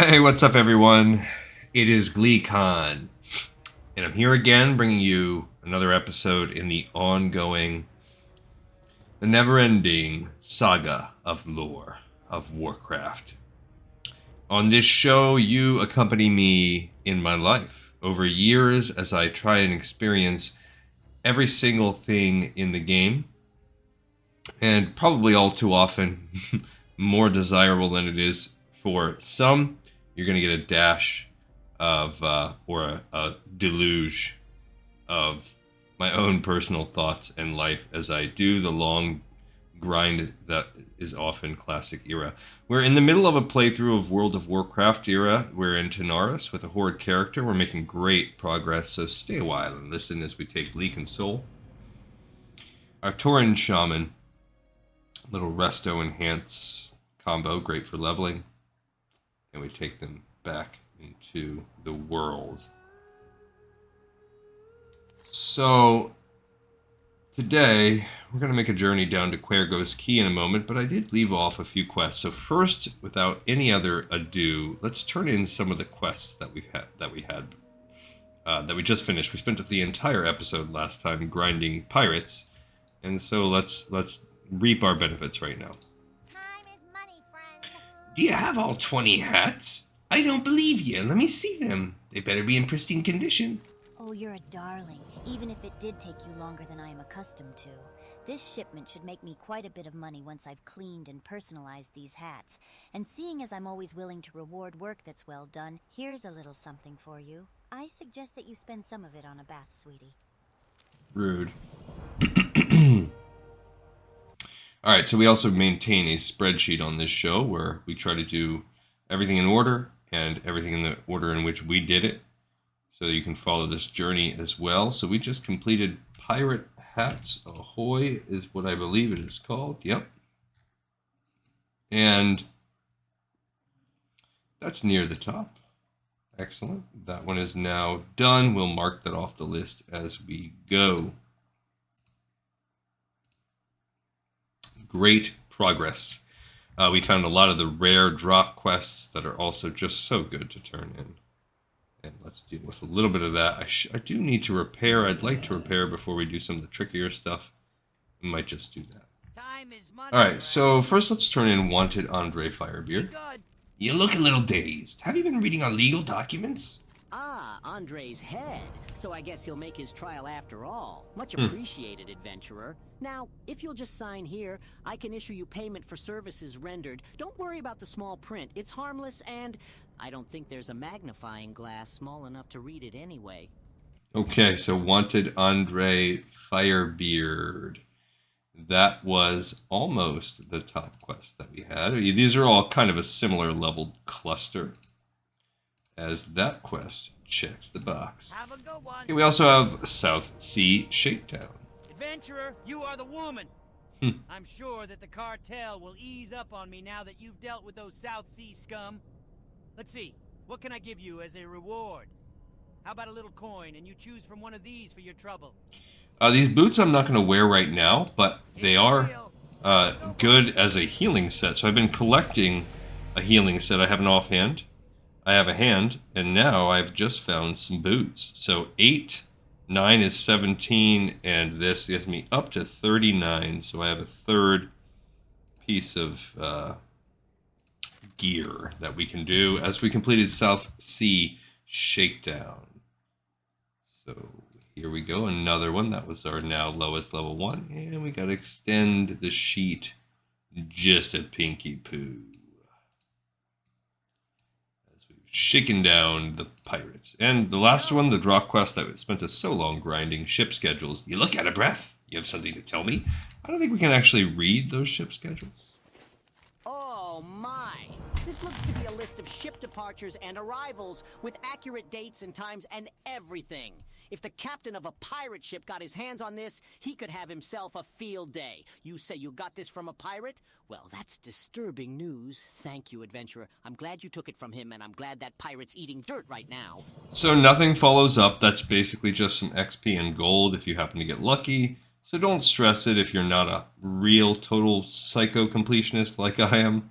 Hey, what's up, everyone? It is GleeCon, and I'm here again bringing you another episode in the never-ending saga of lore of Warcraft. On this show, you accompany me in my life over years as I try and experience every single thing in the game, and probably all too often more desirable than it is for some. You're going to get a dash of, or a deluge of my own personal thoughts and life as I do the long grind that is often classic era. We're in the middle of a playthrough of World of Warcraft era. We're in Tanaris with a Horde character. We're making great progress, so stay a while and listen as we take Leek and Soul. Our Tauren Shaman, little Resto Enhance combo, great for leveling. And we take them back into the world. So, today, we're going to make a journey down to Cuergo's Key in a moment, but I did leave off a few quests. So first, without any other ado, let's turn in some of the quests that we just finished. We spent the entire episode last time grinding pirates, and so let's reap our benefits right now. Do you have all 20 hats? I don't believe you. Let me see them. They better be in pristine condition. Oh, you're a darling, even if it did take you longer than I am accustomed to. This shipment should make me quite a bit of money once I've cleaned and personalized these hats. And seeing as I'm always willing to reward work that's well done, here's a little something for you. I suggest that you spend some of it on a bath, sweetie. Rude. Alright, so we also maintain a spreadsheet on this show where we try to do everything in order and everything in the order in which we did it, so you can follow this journey as well. So we just completed Pirate Hats. Ahoy is what I believe it is called. Yep. And that's near the top. Excellent. That one is now done. We'll mark that off the list as we go. Great progress. We found a lot of the rare drop quests that are also just so good to turn in. And let's deal with a little bit of that. I do need to repair. I'd like to repair before we do some of the trickier stuff. We might just do that. Alright, so first let's turn in Wanted Andre Firebeard. You look a little dazed. Have you been reading our legal documents? Ah, Andre's head. So I guess he'll make his trial after all. Much appreciated, adventurer. Now, if you'll just sign here, I can issue you payment for services rendered. Don't worry about the small print. It's harmless, and I don't think there's a magnifying glass small enough to read it anyway. Okay, so Wanted Andre Firebeard. That was almost the top quest that we had. These are all kind of a similar leveled cluster, as that quest checks the box. Have a good one. Okay, we also have Southsea Shakedown. Adventurer, you are the woman. I'm sure that the cartel will ease up on me now that you've dealt with those South Sea scum. Let's see, what can I give you as a reward? How about a little coin, and you choose from one of these for your trouble? These boots I'm not going to wear right now, but they are good as a healing set. So I've been collecting a healing set. I have an offhand, I have a hand, and now I've just found some boots. So 8, 9 is 17, and this gets me up to 39. So I have a third piece of gear that we can do as we completed Southsea Shakedown. So here we go, another one. That was our now lowest level 1, and we got to extend the sheet just a pinky poo. Shaking down the pirates. And the last one, the drop quest that we spent us so long grinding, ship schedules. You look out of breath? You have something to tell me? I don't think we can actually read those ship schedules. Oh my! This looks to be a list of ship departures and arrivals with accurate dates and times and everything. If the captain of a pirate ship got his hands on this, he could have himself a field day. You say you got this from a pirate? Well, that's disturbing news. Thank you, adventurer. I'm glad you took it from him, and I'm glad that pirate's eating dirt right now. So nothing follows up. That's basically just some XP and gold if you happen to get lucky. So don't stress it if you're not a real total psycho completionist like I am.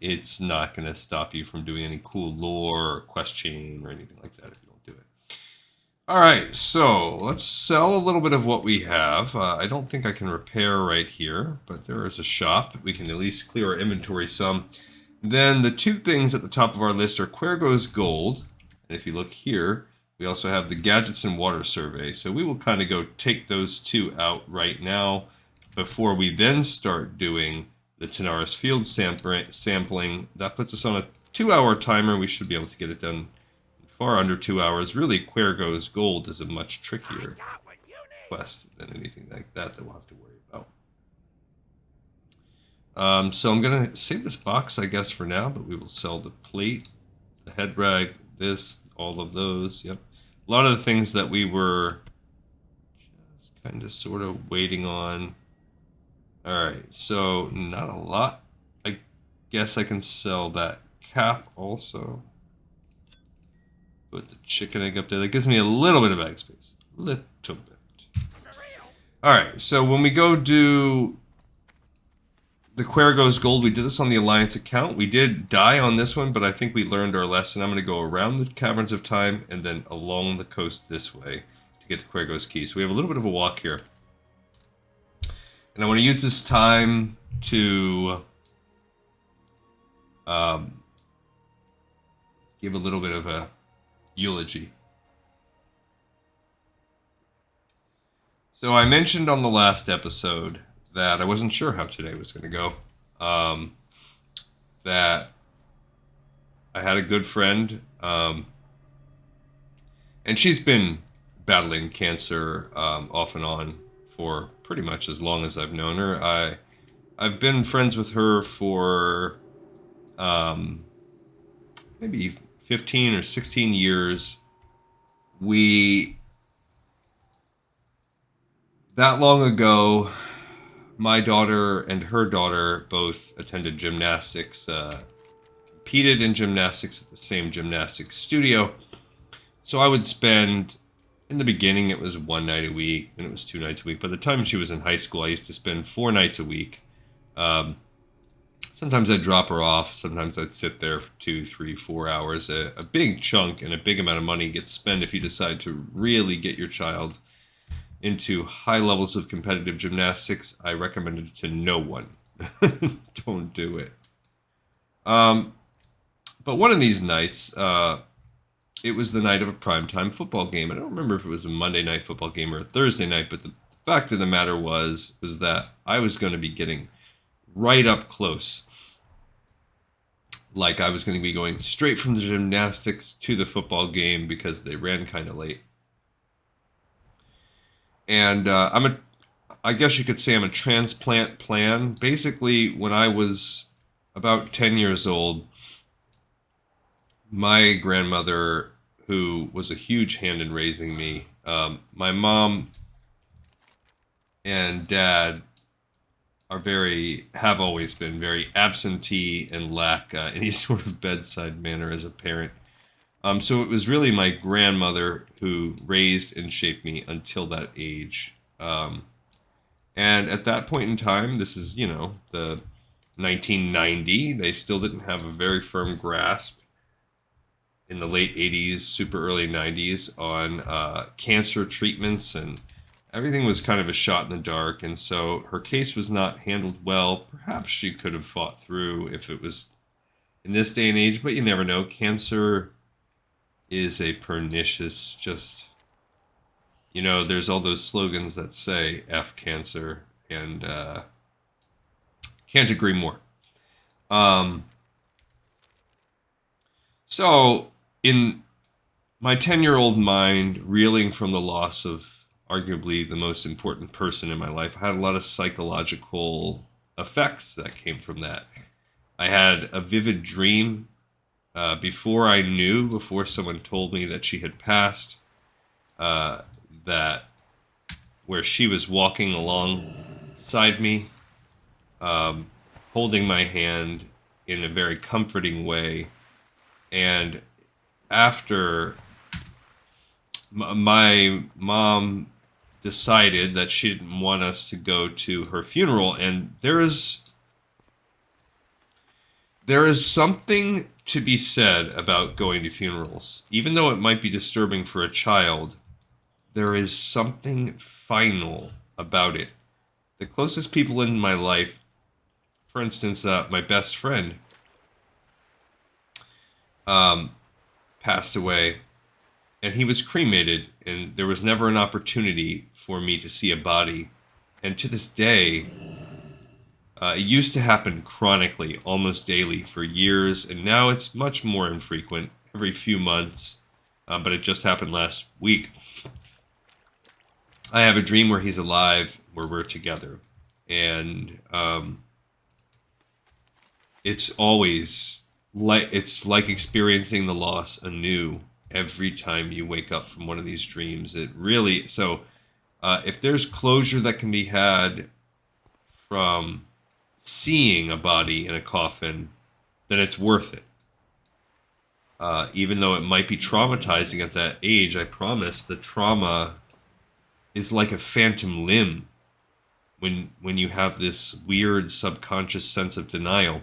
it's not going to stop you from doing any cool lore or quest chain or anything like that if you don't do it. All right, so let's sell a little bit of what we have. I don't think I can repair right here, but there is a shop. We can at least clear our inventory some. Then the two things at the top of our list are Cuergo's gold. And if you look here, we also have the Gadgetstan water survey. So we will kind of go take those two out right now before we then start doing the Tanaris field sampling. That puts us on a 2-hour timer. We should be able to get it done far under 2 hours. Really, Cuergo's gold is a much trickier quest than anything like that we'll have to worry about. So I'm going to save this box, I guess, for now, but we will sell the plate, the head rag, this, all of those. Yep. A lot of the things that we were just kind of sort of waiting on. All right, so not a lot. I guess I can sell that cap also. Put the chicken egg up there. That gives me a little bit of bag space. Little bit. All right, so when we go do the Cuergo's gold, we did this on the Alliance account. We did die on this one, but I think we learned our lesson. I'm going to go around the Caverns of Time and then along the coast this way to get to Cuergo's key. So we have a little bit of a walk here. And I want to use this time to give a little bit of a eulogy. So I mentioned on the last episode that I wasn't sure how today was going to go. That I had a good friend, and she's been battling cancer off and on for pretty much as long as I've known her. I've been friends with her for maybe 15 or 16 years. That long ago, my daughter and her daughter both attended gymnastics, competed in gymnastics at the same gymnastics studio. So I would spend, in the beginning it was 1 night a week, and it was 2 nights a week. By the time she was in high school, I used to spend 4 nights a week. Sometimes I'd drop her off. Sometimes I'd sit there for 2, 3, 4 hours. A big chunk and a big amount of money gets spent if you decide to really get your child into high levels of competitive gymnastics. I recommend it to no one. Don't do it. But one of these nights, it was the night of a primetime football game. I don't remember if it was a Monday night football game or a Thursday night, but the fact of the matter was that I was going to be getting right up close. Like I was going to be going straight from the gymnastics to the football game because they ran kind of late. And I guess you could say I'm a transplant plan. Basically, when I was about 10 years old, my grandmother, who was a huge hand in raising me, my mom and dad have always been very absentee and lack any sort of bedside manner as a parent. So it was really my grandmother who raised and shaped me until that age. And at that point in time, this is, the 1990, they still didn't have a very firm grasp in the late 80s, super early 90s on cancer treatments, and everything was kind of a shot in the dark. And so her case was not handled well. Perhaps she could have fought through if it was in this day and age, but you never know. Cancer is a pernicious, there's all those slogans that say F cancer, and can't agree more. So in my 10-year-old mind, reeling from the loss of arguably the most important person in my life, I had a lot of psychological effects that came from that. I had a vivid dream before someone told me that she had passed, that where she was walking alongside me, holding my hand in a very comforting way. And after my mom decided that she didn't want us to go to her funeral, and there is There is something to be said about going to funerals. Even though it might be disturbing for a child, there is something final about it. The closest people in my life, for instance, my best friend, passed away, and he was cremated, and there was never an opportunity for me to see a body. And to this day, it used to happen chronically, almost daily, for years, and now it's much more infrequent, every few months, but it just happened last week. I have a dream where he's alive, where we're together, and it's always it's like experiencing the loss anew every time you wake up from one of these dreams. It really, so if there's closure that can be had from seeing a body in a coffin, then it's worth it. Even though it might be traumatizing at that age, I promise the trauma is like a phantom limb when you have this weird subconscious sense of denial.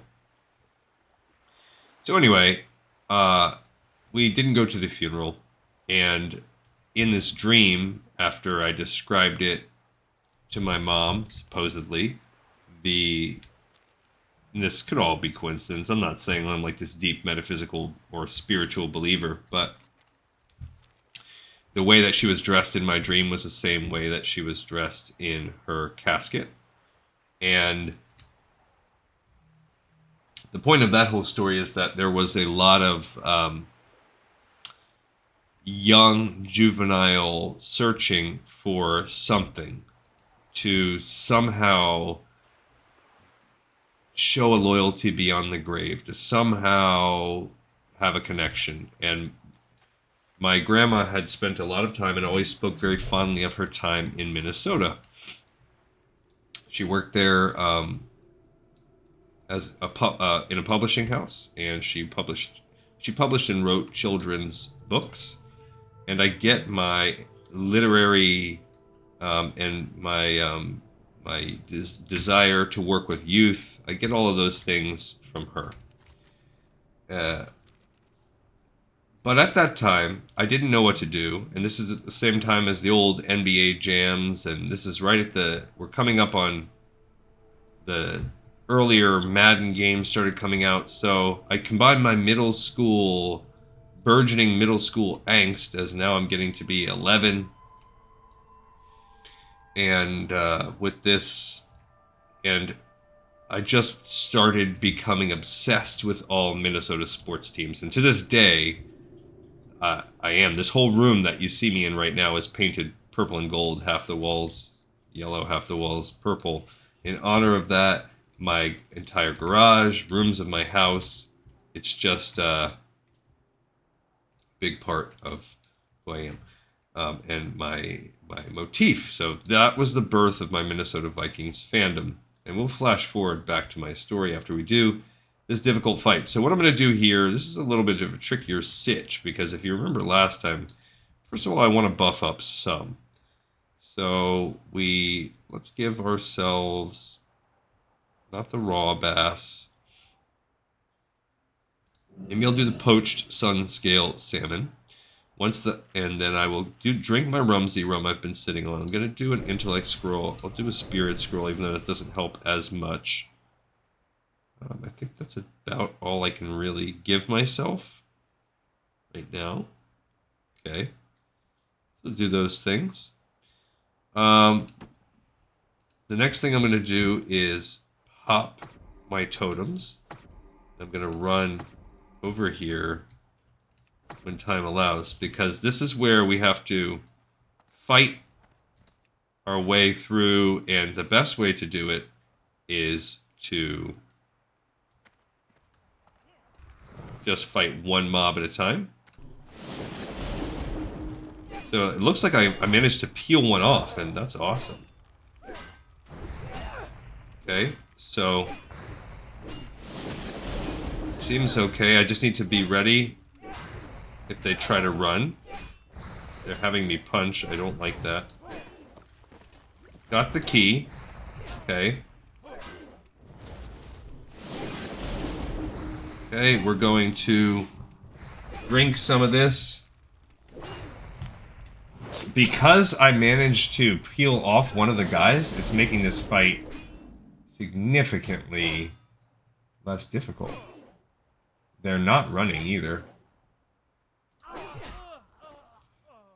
So anyway, we didn't go to the funeral, and in this dream, after I described it to my mom, supposedly, and this could all be coincidence. I'm not saying I'm like this deep metaphysical or spiritual believer, but the way that she was dressed in my dream was the same way that she was dressed in her casket. And the point of that whole story is that there was a lot of young juvenile searching for something to somehow show a loyalty beyond the grave, to somehow have a connection. And my grandma had spent a lot of time and always spoke very fondly of her time in Minnesota. She worked there as in a publishing house, and she published and wrote children's books. And I get my literary and my desire to work with youth. I get all of those things from her. But at that time, I didn't know what to do. And this is at the same time as the old NBA jams. And this is right at we're coming up on the earlier Madden games started coming out. So I combined my burgeoning middle school angst, as now I'm getting to be 11. And with this, and I just started becoming obsessed with all Minnesota sports teams. And to this day, I am. This whole room that you see me in right now is painted purple and gold, half the walls yellow, half the walls purple. In honor of that, my entire garage, rooms of my house, it's just a big part of who I am. And my motif. So that was the birth of my Minnesota Vikings fandom. And we'll flash forward back to my story after we do this difficult fight. So what I'm going to do here, this is a little bit of a trickier sitch, because if you remember last time, first of all, I want to buff up some. So let's give ourselves, not the raw bass. Maybe I'll do the poached sun scale salmon. And then I will drink my Rumsey rum I've been sitting on. I'm going to do an intellect scroll. I'll do a spirit scroll, even though that doesn't help as much. I think that's about all I can really give myself right now. Okay. So do those things. The next thing I'm going to do is pop my totems. I'm going to run over here when time allows, because this is where we have to fight our way through, and the best way to do it is to just fight one mob at a time. So it looks like I managed to peel one off, and that's awesome. Okay, so seems okay. I just need to be ready if they try to run. They're having me punch. I don't like that. Got the key. Okay. Okay, we're going to drink some of this. Because I managed to peel off one of the guys, it's making this fight significantly less difficult. They're not running either.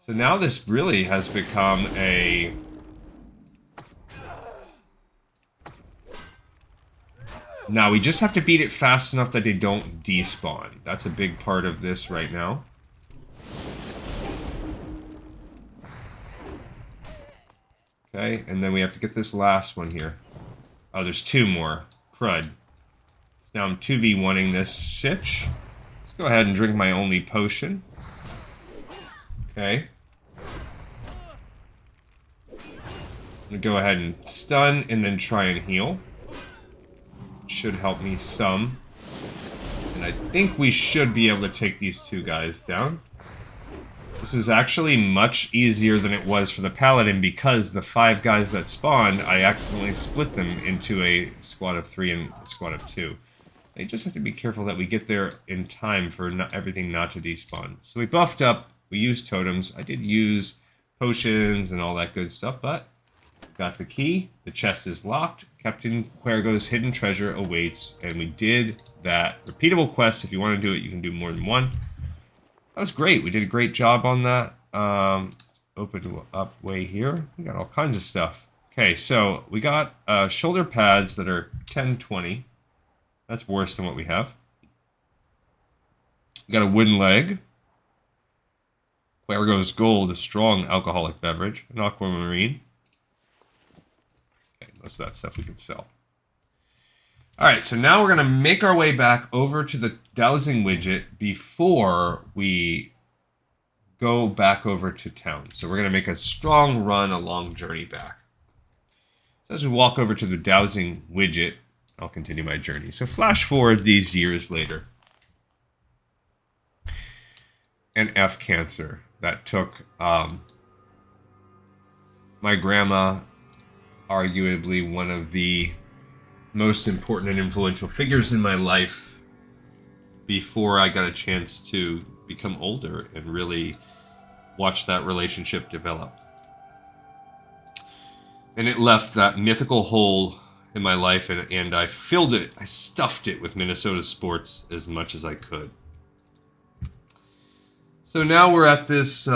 So now this really has become a... Now we just have to beat it fast enough that they don't despawn. That's a big part of this right now. Okay, and then we have to get this last one here. Oh, there's two more. Crud. Now I'm 2v1ing this sitch. Let's go ahead and drink my only potion. Okay. I'm gonna go ahead and stun and then try and heal. Should help me some. And I think we should be able to take these two guys down. This is actually much easier than it was for the Paladin because the 5 guys that spawned, I accidentally split them into a squad of 3 and a squad of 2. You just have to be careful that we get there in time for everything not to despawn. So we buffed up, we used totems. I did use potions and all that good stuff, but got the key. The chest is locked. Captain Cuergo's hidden treasure awaits, and we did that repeatable quest. If you want to do it, you can do more than one. That was great. We did a great job on that. Open up way here. We got all kinds of stuff. Okay, so we got shoulder pads that are 10-20. That's worse than what we have. We got a wooden leg. Cuergo's Gold, a strong alcoholic beverage. An aquamarine. Okay, most of that stuff we can sell. Alright, so now we're going to make our way back over to the dowsing widget before we go back over to town. So we're going to make a strong run, a long journey back. So as we walk over to the dowsing widget, I'll continue my journey. So flash forward these years later. An F cancer that took my grandma, arguably one of the most important and influential figures in my life before I got a chance to become older and really watch that relationship develop. And it left that mythical hole in my life, and I filled it, I stuffed it with Minnesota sports as much as I could. So now we're at this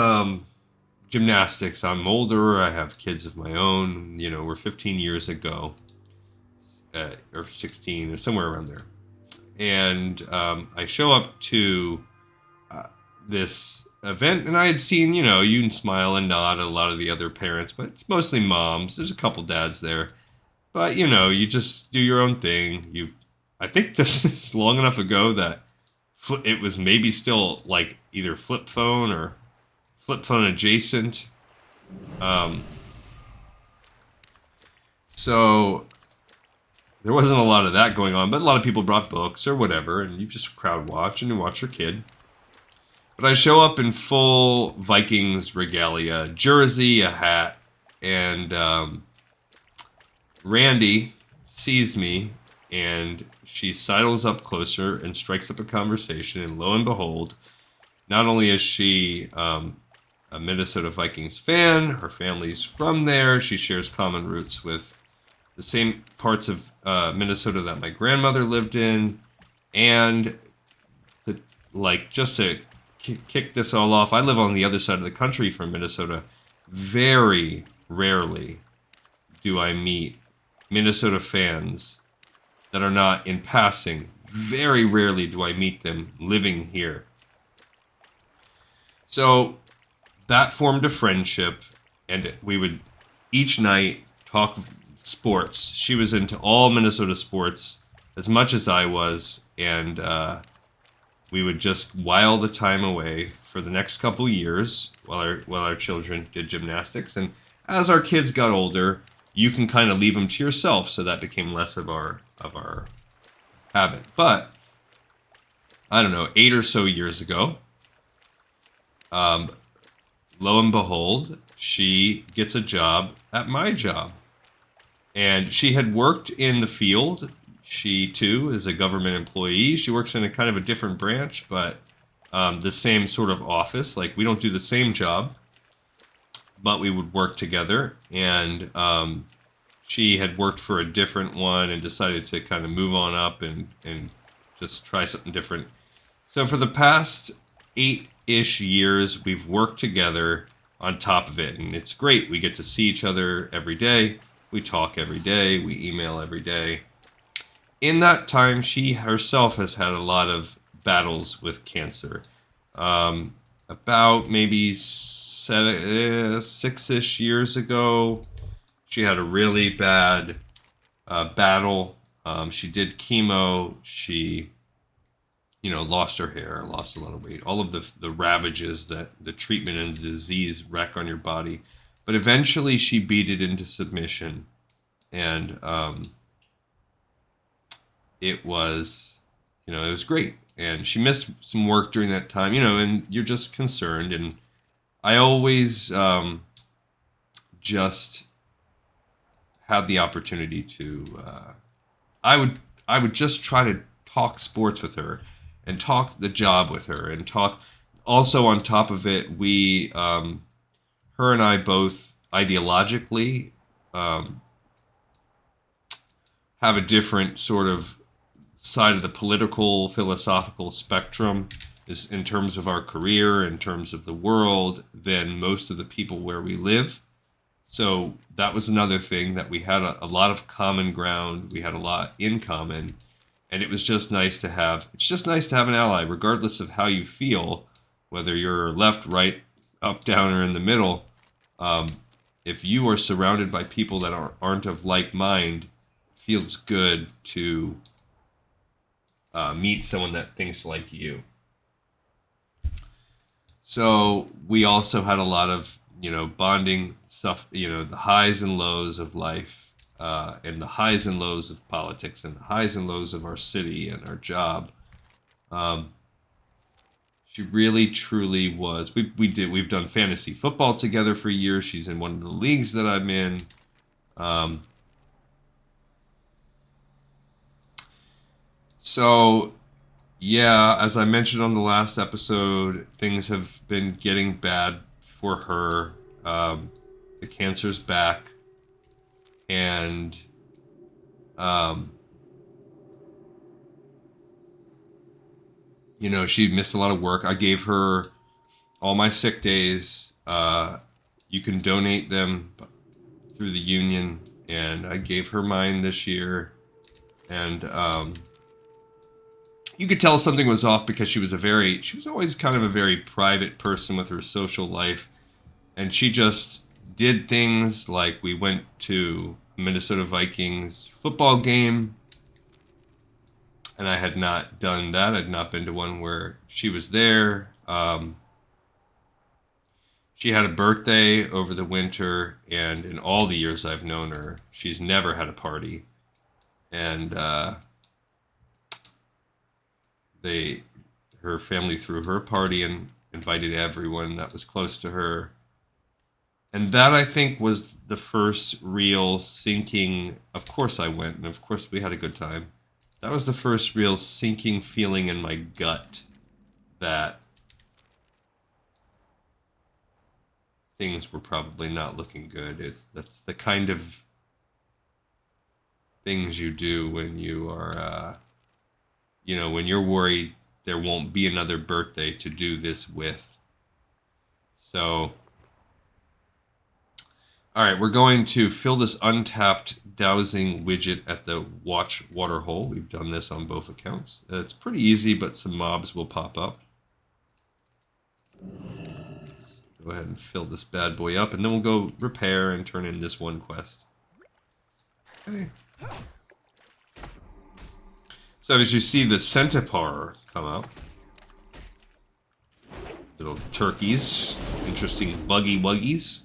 gymnastics. I'm older, I have kids of my own, you know, we're 15 years ago. Or 16, or somewhere around there. And I show up to this event, and I had seen, you know, you can smile and nod at a lot of the other parents, but it's mostly moms. There's a couple dads there. But, you know, you just do your own thing. I think this is long enough ago that it was maybe still, like, either flip phone or flip phone adjacent. So there wasn't a lot of that going on, but a lot of people brought books or whatever, and you just crowd watch and you watch your kid. But I show up in full Vikings regalia, jersey, a hat, and Randy sees me, and she sidles up closer and strikes up a conversation, and lo and behold, not only is she a Minnesota Vikings fan, her family's from there, she shares common roots with the same parts of Minnesota that my grandmother lived in, and just to kick this all off, I live on the other side of the country from Minnesota. Very rarely do I meet Minnesota fans that are not in passing. Very rarely do I meet them living here. So that formed a friendship, and we would each night talk sports. She was into all Minnesota sports as much as I was, and we would just while the time away for the next couple years while our children did gymnastics. And as our kids got older, you can kind of leave them to yourself, so that became less of our habit. But I don't know, 8 or so years ago, lo and behold, she gets a job at my job. And she had worked in the field. She too is a government employee. She works in a kind of a different branch, but the same sort of office. Like, we don't do the same job, but we would work together. And she had worked for a different one and decided to kind of move on up and just try something different. So for the past 8-ish years, we've worked together on top of it, and it's great. We get to see each other every day. We talk every day. We email every day. In that time, she herself has had a lot of battles with cancer. About maybe 6-ish years ago, she had a really bad battle. She did chemo. She, lost her hair, lost a lot of weight. All of the ravages that the treatment and the disease wreak on your body. But eventually, she beat it into submission, and it was, it was great. And she missed some work during that time, and you're just concerned. And I always just had the opportunity to, I would just try to talk sports with her and talk the job with her and talk. Also on top of it, we, her and I both ideologically have a different sort of side of the political, philosophical spectrum is in terms of our career, in terms of the world, than most of the people where we live. So that was another thing, that we had a lot of common ground. We had a lot in common, and it was just nice to have. It's just nice to have an ally, regardless of how you feel, whether you're left, right, up, down, or in the middle. If you are surrounded by people that aren't of like mind, it feels good to meet someone that thinks like you. So we also had a lot of, bonding stuff, the highs and lows of life, and the highs and lows of politics, and the highs and lows of our city and our job. She really, truly was. We've done fantasy football together for years. She's in one of the leagues that I'm in. So, yeah, as I mentioned on the last episode, things have been getting bad for her. The cancer's back, and she missed a lot of work. I gave her all my sick days. You can donate them through the union, and I gave her mine this year. And you could tell something was off because she was always kind of a very private person with her social life. And she just did things like, we went to a Minnesota Vikings football game, and I had not done that. I'd not been to one where she was there. She had a birthday over the winter, and in all the years I've known her, she's never had a party. And her family threw her a party and invited everyone that was close to her. And that, I think, was the first real sinking. Of course I went, and of course we had a good time. That was the first real sinking feeling in my gut that things were probably not looking good. That's the kind of things you do when you are, when you're worried there won't be another birthday to do this with. So, all right, we're going to fill this untapped dowsing widget at the watch water hole. We've done this on both accounts. It's pretty easy, but some mobs will pop up. Go ahead and fill this bad boy up, and then we'll go repair and turn in this one quest. Okay. So as you see the centaur come up, little turkeys, interesting buggy wuggies.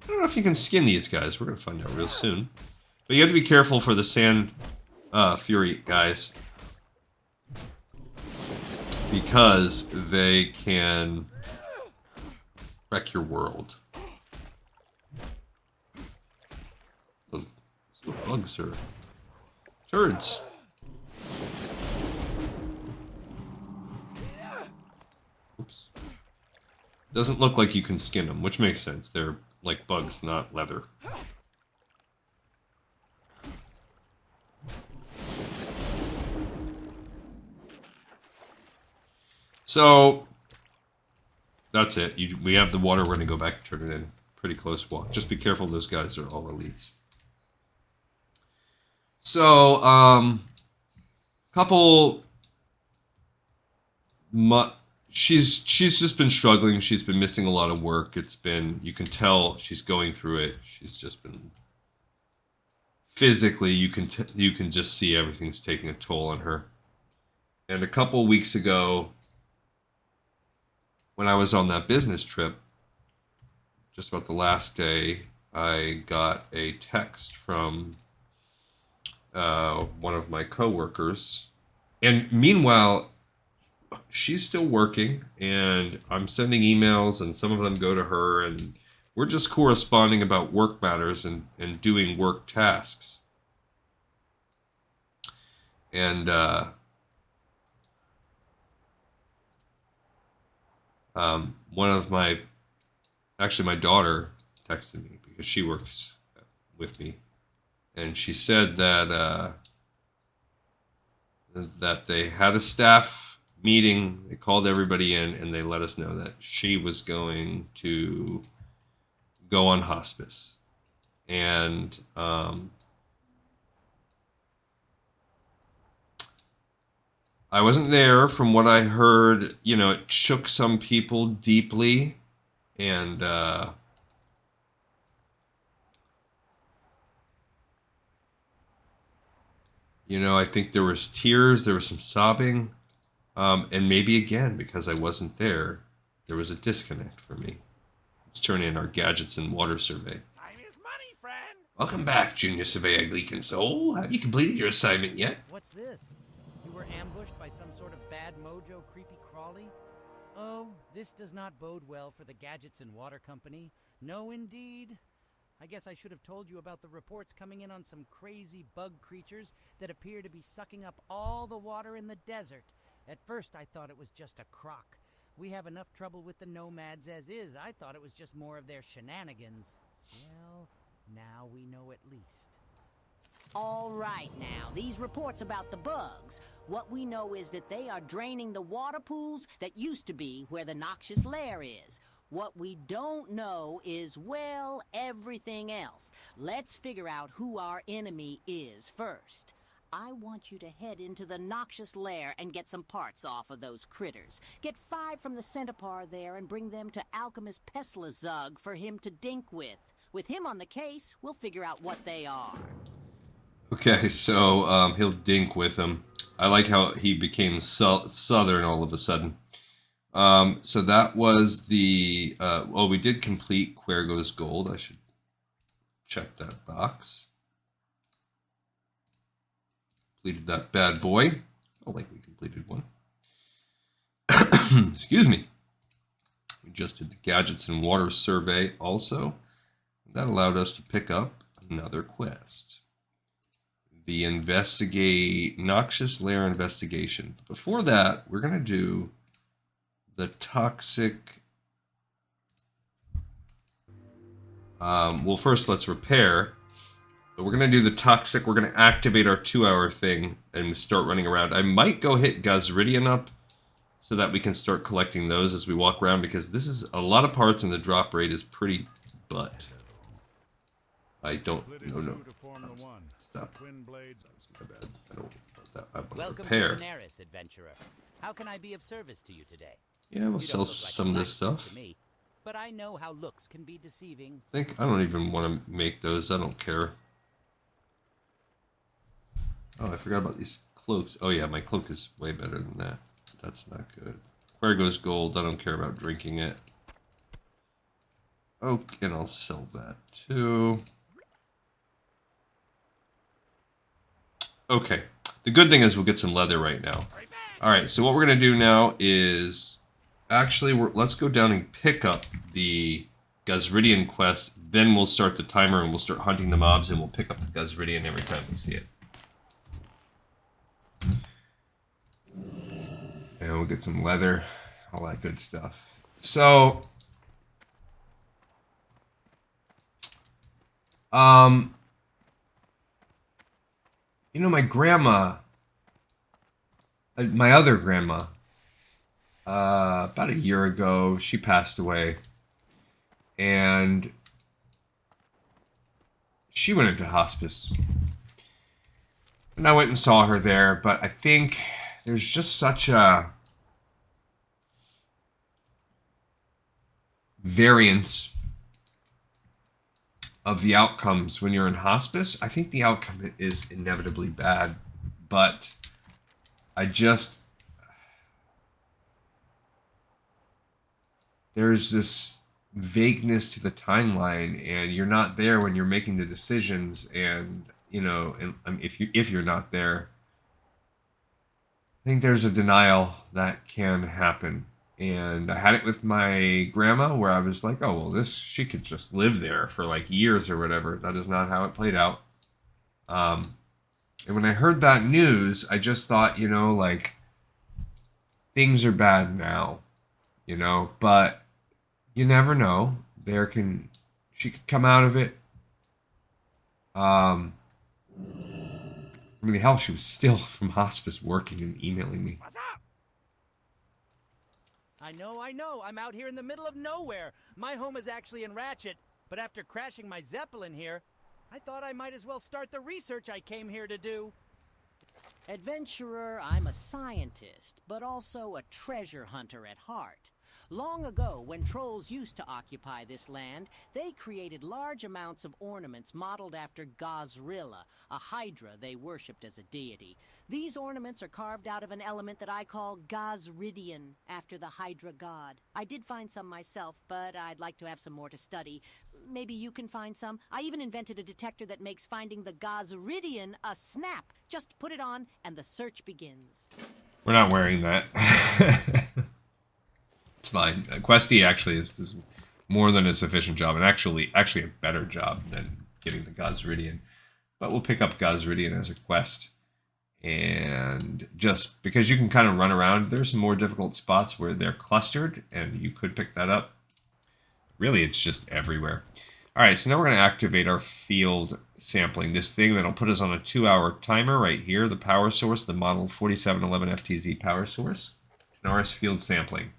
I don't know if you can skin these guys. We're going to find out real soon. But you have to be careful for the sand fury guys, because they can wreck your world. Those little bugs are turds. Doesn't look like you can skin them, which makes sense. They're like bugs, not leather. So that's it. We have the water. We're going to go back and turn it in. Pretty close walk. Just be careful. Those guys are all elites. So, couple... She's just been struggling. She's been missing a lot of work. It's been... You can tell she's going through it. She's just been... Physically, you can just see everything's taking a toll on her. And a couple weeks ago, when I was on that business trip, just about the last day, I got a text from one of my coworkers. And meanwhile, she's still working, and I'm sending emails, and some of them go to her, and we're just corresponding about work matters and doing work tasks. And one of my daughter texted me because she works with me, and she said that that they had a staff meeting. They called everybody in, and they let us know that she was going to go on hospice. And I wasn't there. From what I heard, it shook some people deeply. And I think there was tears, there was some sobbing, and maybe again, because I wasn't there was a disconnect for me. Let's turn in our Gadgetstan water survey. Time is money, friend. Welcome back, Junior Surveyor Gleekin Soul. Have you completed your assignment yet? What's this? You were ambushed by some sort of bad mojo creepy crawly? Oh, this does not bode well for the Gadgetstan Water Company. No, indeed. I guess I should have told you about the reports coming in on some crazy bug creatures that appear to be sucking up all the water in the desert. At first, I thought it was just a crock. We have enough trouble with the nomads as is. I thought it was just more of their shenanigans. Well, now we know at least. All right now, these reports about the bugs. What we know is that they are draining the water pools that used to be where the noxious lair is. What we don't know is, well, everything else. Let's figure out who our enemy is first. I want you to head into the noxious lair and get some parts off of those critters. Get 5 from the centaur there and bring them to Alchemist Peslazug for him to dink with. With him on the case, we'll figure out what they are. Okay, so he'll dink with him. I like how he became southern all of a sudden. So that was the... we did complete Cuergo's gold. I should check that box. Completed that bad boy. Oh, like we completed one. Excuse me. We just did the Gadgetstan water survey also. That allowed us to pick up another quest. The Noxious Lair investigation. Before that, we're going to do the toxic... well, first let's repair. But we're going to do the toxic. We're going to activate our 2-hour thing and start running around. I might go hit Gahz'ridian up so that we can start collecting those as we walk around, because this is a lot of parts and the drop rate is pretty butt. I don't... No. Stop. That's my bad. I don't want that. I want to Welcome repair. to Tanaris, adventurer. How can I be of service to you today? Yeah, we'll You sell don't look like some a of this black stuff. to me, but I know how looks can be deceiving. I don't even want to make those. I don't care. Oh, I forgot about these cloaks. Oh yeah, my cloak is way better than that. That's not good. Cuergo's gold. I don't care about drinking it. Okay, and I'll sell that too. Okay. The good thing is we'll get some leather right now. Alright, so what we're going to do now is... Actually, let's go down and pick up the Gahz'ridian quest. Then we'll start the timer and we'll start hunting the mobs, and we'll pick up the Gahz'ridian every time we see it. And we'll get some leather, all that good stuff. So, Um, you know, my grandma, my other grandma, about a year ago, she passed away. And she went into hospice. And I went and saw her there, but I think there's just such a variance of the outcomes when you're in hospice. I think the outcome is inevitably bad, but there's this vagueness to the timeline, and you're not there when you're making the decisions, and if you're not there, I think there's a denial that can happen. And I had it with my grandma where I was like, oh, well, she could just live there for like years or whatever. That is not how it played out. And when I heard that news, I just thought, like, things are bad now, but you never know. She could come out of it. I mean, hell, she was still from hospice working and emailing me. What's up? I know. I'm out here in the middle of nowhere. My home is actually in Ratchet, but after crashing my Zeppelin here, I thought I might as well start the research I came here to do. Adventurer, I'm a scientist, but also a treasure hunter at heart. Long ago, when trolls used to occupy this land, they created large amounts of ornaments modeled after Gahz'ridian, a hydra they worshipped as a deity. These ornaments are carved out of an element that I call Gahz'ridian, after the hydra god. I did find some myself, but I'd like to have some more to study. Maybe you can find some. I even invented a detector that makes finding the Gahz'ridian a snap. Just put it on, and the search begins. We're not wearing that. It's fine. Questy actually is more than a sufficient job, and actually a better job than getting the Gahz'ridian. But we'll pick up Gahz'ridian as a quest. And just because you can kind of run around, there's some more difficult spots where they're clustered, and you could pick that up. Really, it's just everywhere. All right, so now we're going to activate our field sampling. This thing that'll put us on a 2-hour timer right here. The power source, the model 4711 FTZ power source. Tanaris field sampling.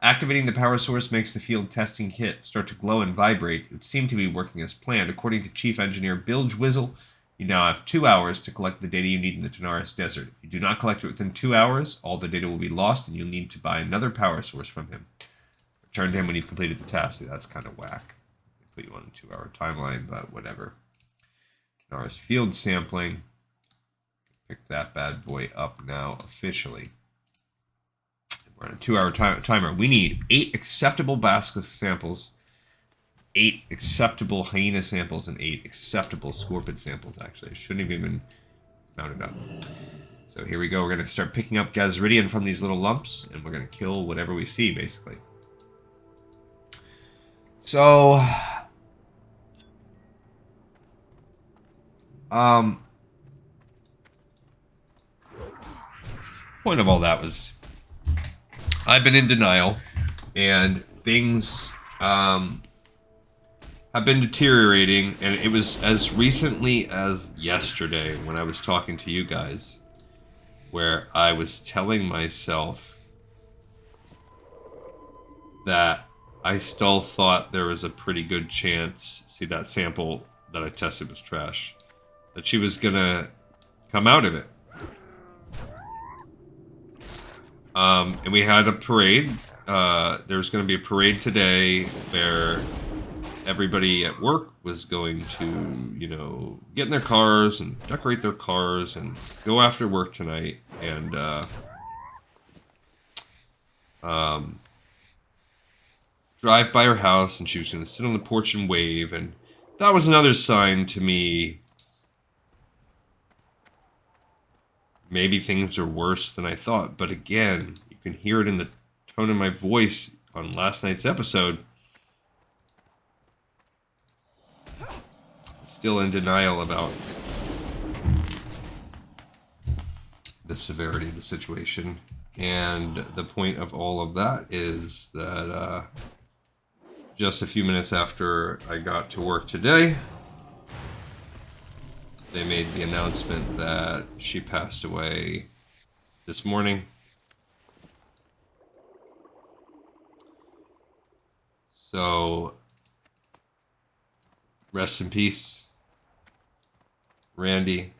Activating the power source makes the field testing kit start to glow and vibrate. It seemed to be working as planned. According to Chief Engineer Bilge Whizzle, you now have 2 hours to collect the data you need in the Tanaris Desert. If you do not collect it within 2 hours, all the data will be lost, and you'll need to buy another power source from him. Return to him when you've completed the task. See, that's kind of whack. They put you on a 2-hour timeline, but whatever. Tanaris field sampling. Pick that bad boy up now officially. We're on a 2-hour timer. We need 8 acceptable basilisk samples, 8 acceptable hyena samples, and 8 acceptable scorpion samples, actually. I shouldn't have even mounted up. So here we go. We're going to start picking up Gahz'ridian from these little lumps, and we're going to kill whatever we see, basically. So, point of all that was I've been in denial, and things have been deteriorating, and it was as recently as yesterday when I was talking to you guys, where I was telling myself that I still thought there was a pretty good chance, see, that sample that I tested was trash, that she was gonna come out of it. And we had a parade. There was going to be a parade today where everybody at work was going to, get in their cars and decorate their cars and go after work tonight and drive by her house, and she was going to sit on the porch and wave, and that was another sign to me maybe things are worse than I thought. But again, you can hear it in the tone of my voice on last night's episode. Still in denial about the severity of the situation. And the point of all of that is that just a few minutes after I got to work today, they made the announcement that she passed away this morning. So, rest in peace, Randy.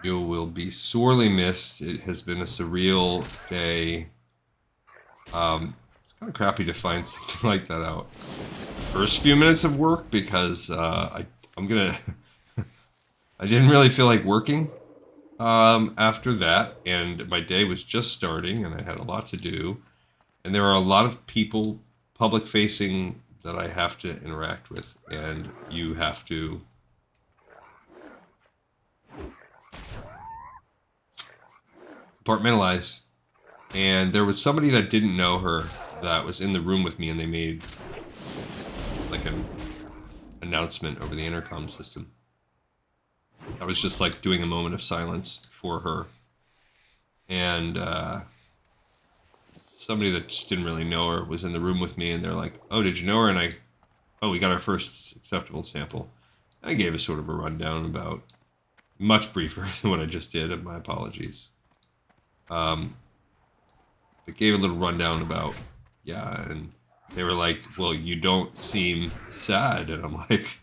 You will be sorely missed. It has been a surreal day. It's kind of crappy to find something like that out. First few minutes of work, because I'm gonna. I didn't really feel like working after that, and my day was just starting, and I had a lot to do, and there are a lot of people, public facing, that I have to interact with, and you have to. Compartmentalize. And there was somebody that didn't know her that was in the room with me, and they made like an announcement over the intercom system. I was just like doing a moment of silence for her, and somebody that just didn't really know her was in the room with me, and they're like, "Oh, did you know her?" And we got our first acceptable sample. I gave a sort of a rundown about, much briefer than what I just did, and my apologies. It gave a little rundown about, yeah, and they were like, "Well, you don't seem sad," and I'm like,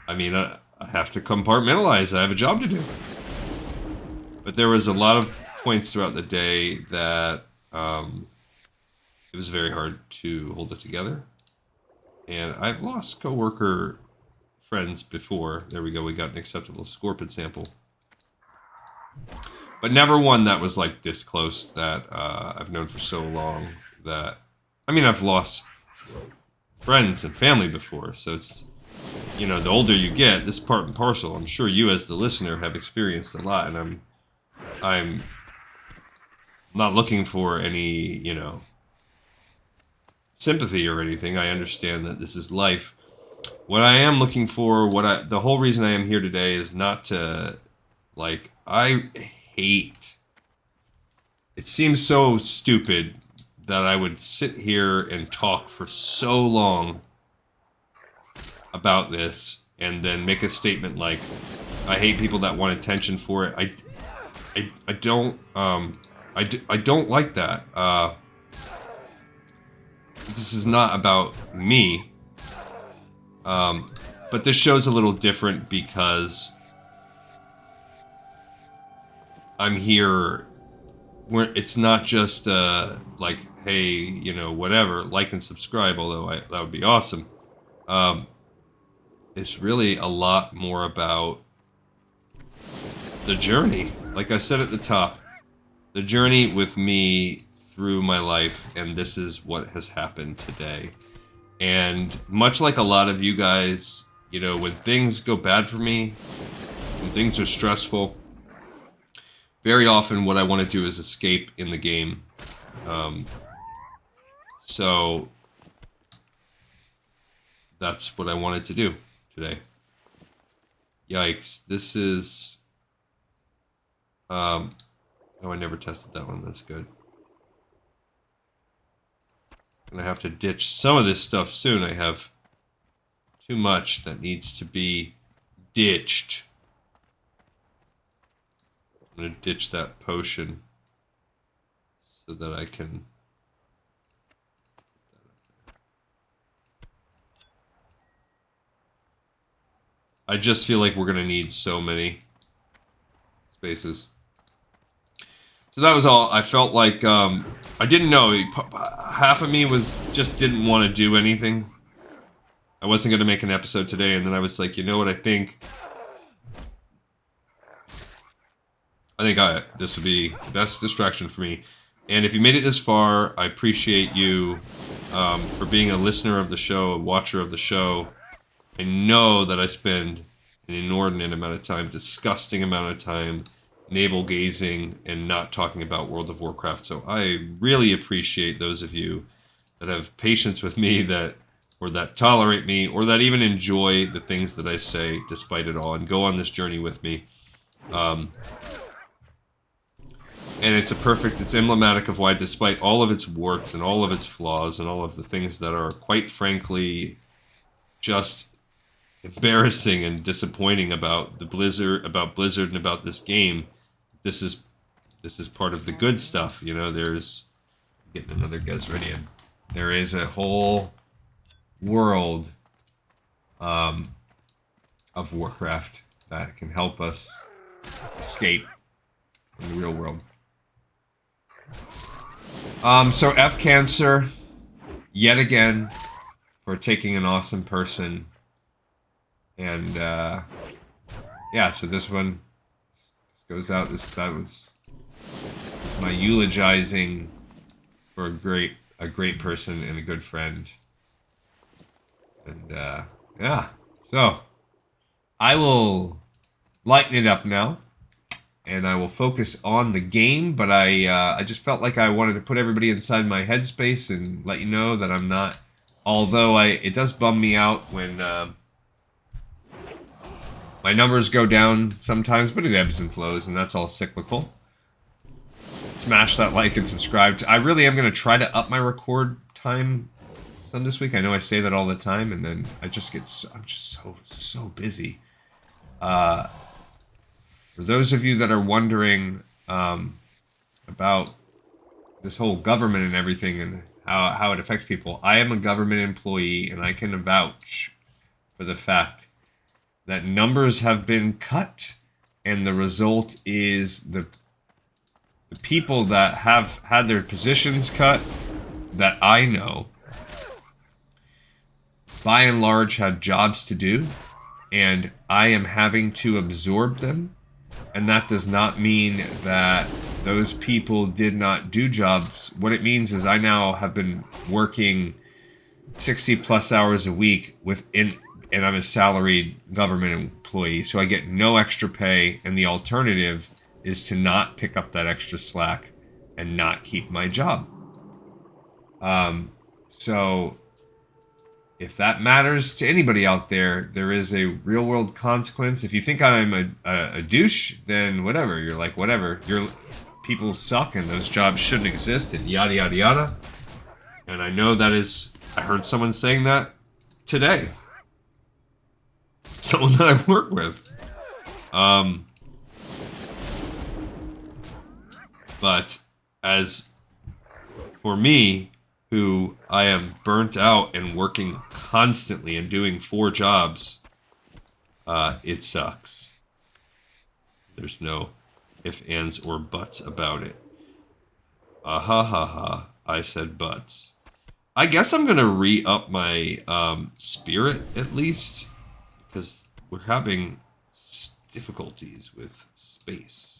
I mean, I have to compartmentalize. I have a job to do. But there was a lot of points throughout the day that it was very hard to hold it together. And I've lost coworker friends before. There we go. We got an acceptable Scorpid sample. But never one that was like this close, that I've known for so long that... I mean, I've lost friends and family before, so it's... You know, the older you get, this part and parcel. I'm sure you as the listener have experienced a lot, and I'm not looking for any, you know, sympathy or anything. I understand that this is life. What I am looking for, the whole reason I am here today is not to, like, I hate... It seems so stupid that I would sit here and talk for so long about this and then make a statement like, I hate people that want attention for it. I don't like that. This is not about me. But this show's a little different because I'm here where it's not just like, hey, you know, whatever, like and subscribe, although that would be awesome. It's really a lot more about the journey. Like I said at the top, the journey with me through my life, and this is what has happened today. And much like a lot of you guys, you know, when things go bad for me, when things are stressful, very often what I want to do is escape in the game. So that's what I wanted to do today. Yikes. This is... oh, I never tested that one. That's good. I'm going to have to ditch some of this stuff soon. I have too much that needs to be ditched. I'm going to ditch that potion so that I can... I just feel like we're going to need so many spaces. So that was all. I felt like I didn't know. Half of me just didn't want to do anything. I wasn't going to make an episode today, and then I was like, you know what, I think this would be the best distraction for me. And if you made it this far, I appreciate you for being a listener of the show, a watcher of the show. I know that I spend an inordinate amount of time, disgusting amount of time, navel gazing and not talking about World of Warcraft. So I really appreciate those of you that have patience with me, that tolerate me, or that even enjoy the things that I say despite it all, and go on this journey with me. And it's emblematic of why, despite all of its warts and all of its flaws and all of the things that are, quite frankly, just embarrassing and disappointing about Blizzard and about this game, this is part of the good stuff. You know, there's getting another Gahz'ridian. There is a whole world of Warcraft that can help us escape from the real world. So F Cancer, yet again, for taking an awesome person. And, yeah, so this one goes out. That was my eulogizing for a great person and a good friend. And, yeah. So, I will lighten it up now. And I will focus on the game, but I just felt like I wanted to put everybody inside my headspace and let you know that I'm not. Although it does bum me out when my numbers go down sometimes, but it ebbs and flows, and that's all cyclical. Smash that like and subscribe. I really am going to try to up my record time some this week. I know I say that all the time, and then I'm just so busy. For those of you that are wondering about this whole government and everything and how it affects people, I am a government employee, and I can vouch for the fact that numbers have been cut, and the result is the people that have had their positions cut, that I know, by and large had jobs to do, and I am having to absorb them. And that does not mean that those people did not do jobs. What it means is I now have been working 60 plus hours a week and I'm a salaried government employee, so I get no extra pay, and the alternative is to not pick up that extra slack and not keep my job. So if that matters to anybody out there, there is a real world consequence. If you think I'm a douche, then whatever. You're like, whatever. People suck and those jobs shouldn't exist and yada, yada, yada. And I know that is, I heard someone saying that today. Someone that I work with. But as for me, who I am burnt out and working constantly and doing 4 jobs, it sucks. There's no ifs, ands, or buts about it. I said buts. I guess I'm gonna re-up my spirit at least, because we're having difficulties with space.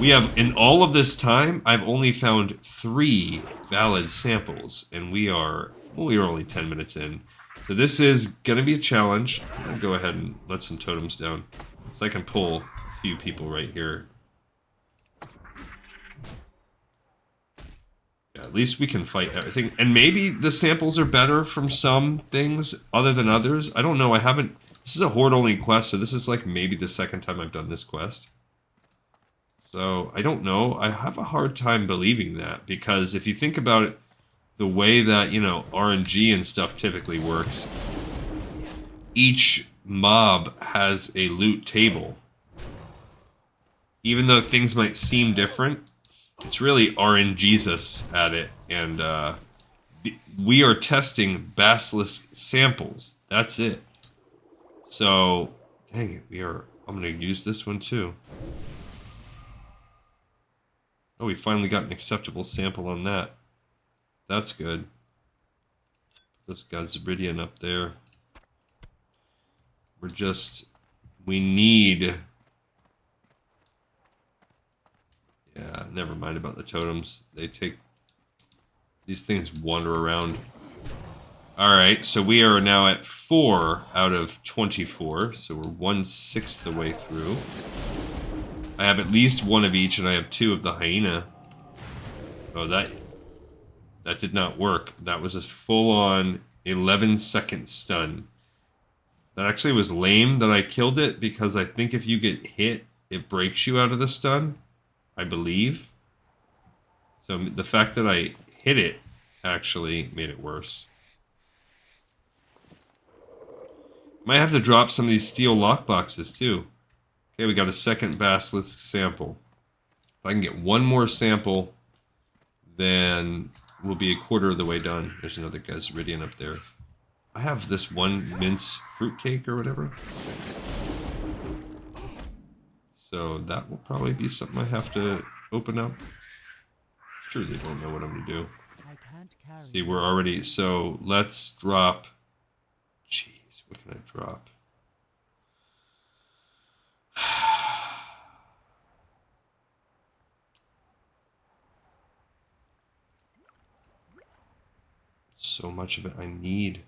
We have, in all of this time, I've only found 3 valid samples, and we are only 10 minutes in. So this is going to be a challenge. I'm going to go ahead and let some totems down, so I can pull a few people right here. Yeah, at least we can fight everything. And maybe the samples are better from some things other than others. I don't know. This is a horde-only quest, so this is like maybe the second time I've done this quest. So, I don't know. I have a hard time believing that, because if you think about it, the way that, you know, RNG and stuff typically works, each mob has a loot table. Even though things might seem different, it's really RNGesus at it, and we are testing basilisk samples. That's it. So, dang it, I'm going to use this one too. Oh, we finally got an acceptable sample on that. That's good. This Gahz'ridian up there. We need... Yeah, never mind about the totems. These things wander around. Alright, so we are now at 4 out of 24. So we're 1/6 the way through. I have at least 1 of each, and I have 2 of the hyena. Oh, that did not work. That was a full-on 11-second stun. That actually was lame that I killed it, because I think if you get hit it breaks you out of the stun, I believe. So the fact that I hit it actually made it worse. Might have to drop some of these steel lockboxes too. Okay, we got a second basilisk sample. If I can get one more sample, then we'll be a quarter of the way done. There's another Gahz'ridian up there. I have this one mince fruitcake or whatever. So that will probably be something I have to open up. Sure, they don't know what I'm going to do. See, we're already... So let's drop... Jeez, what can I drop? So much of it I need.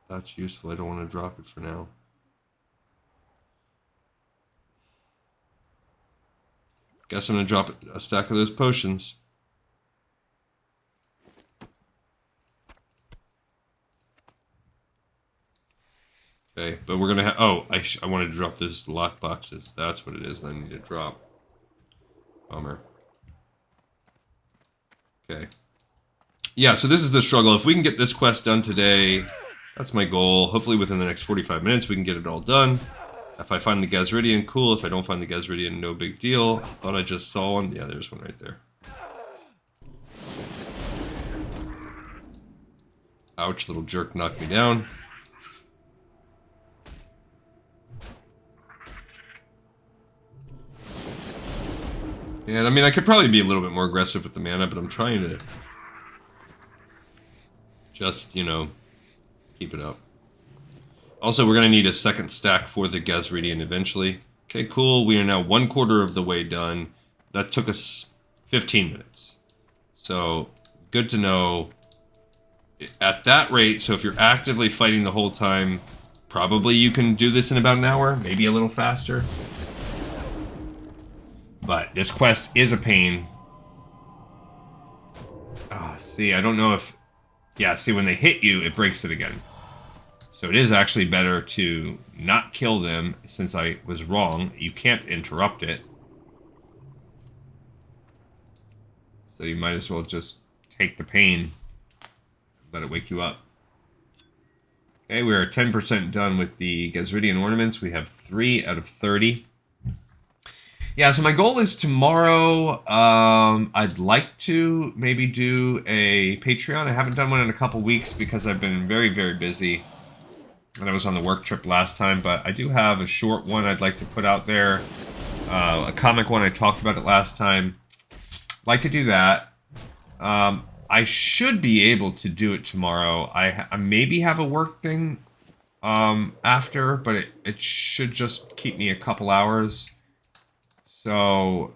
That's useful. I don't want to drop it for now. Guess I'm going to drop a stack of those potions. Okay, but we're going to have... Oh, I wanted to drop those lock boxes. That's what it is that I need to drop. Bummer. Okay. Yeah, so this is the struggle. If we can get this quest done today, that's my goal. Hopefully within the next 45 minutes we can get it all done. If I find the Gahz'ridian, cool. If I don't find the Gahz'ridian, no big deal. Thought I just saw one. Yeah, there's one right there. Ouch, little jerk knocked me down. And I mean, I could probably be a little bit more aggressive with the mana, but I'm trying to just, you know, keep it up. Also, we're going to need a second stack for the Gahz'ridian eventually. Okay, cool. We are now 1/4 of the way done. That took us 15 minutes. So, good to know. At that rate, so if you're actively fighting the whole time, probably you can do this in about an hour, maybe a little faster. But this quest is a pain. Oh, see, I don't know if... Yeah, see, when they hit you, it breaks it again. So it is actually better to not kill them, since I was wrong. You can't interrupt it. So you might as well just take the pain. Let it wake you up. Okay, we are 10% done with the Gahz'ridian ornaments. We have 3 out of 30. Yeah, so my goal is tomorrow, I'd like to maybe do a Patreon. I haven't done one in a couple weeks because I've been very, very busy. And I was on the work trip last time, but I do have a short one I'd like to put out there. A comic one, I talked about it last time. I'd like to do that. I should be able to do it tomorrow. I maybe have a work thing after, but it should just keep me a couple hours. So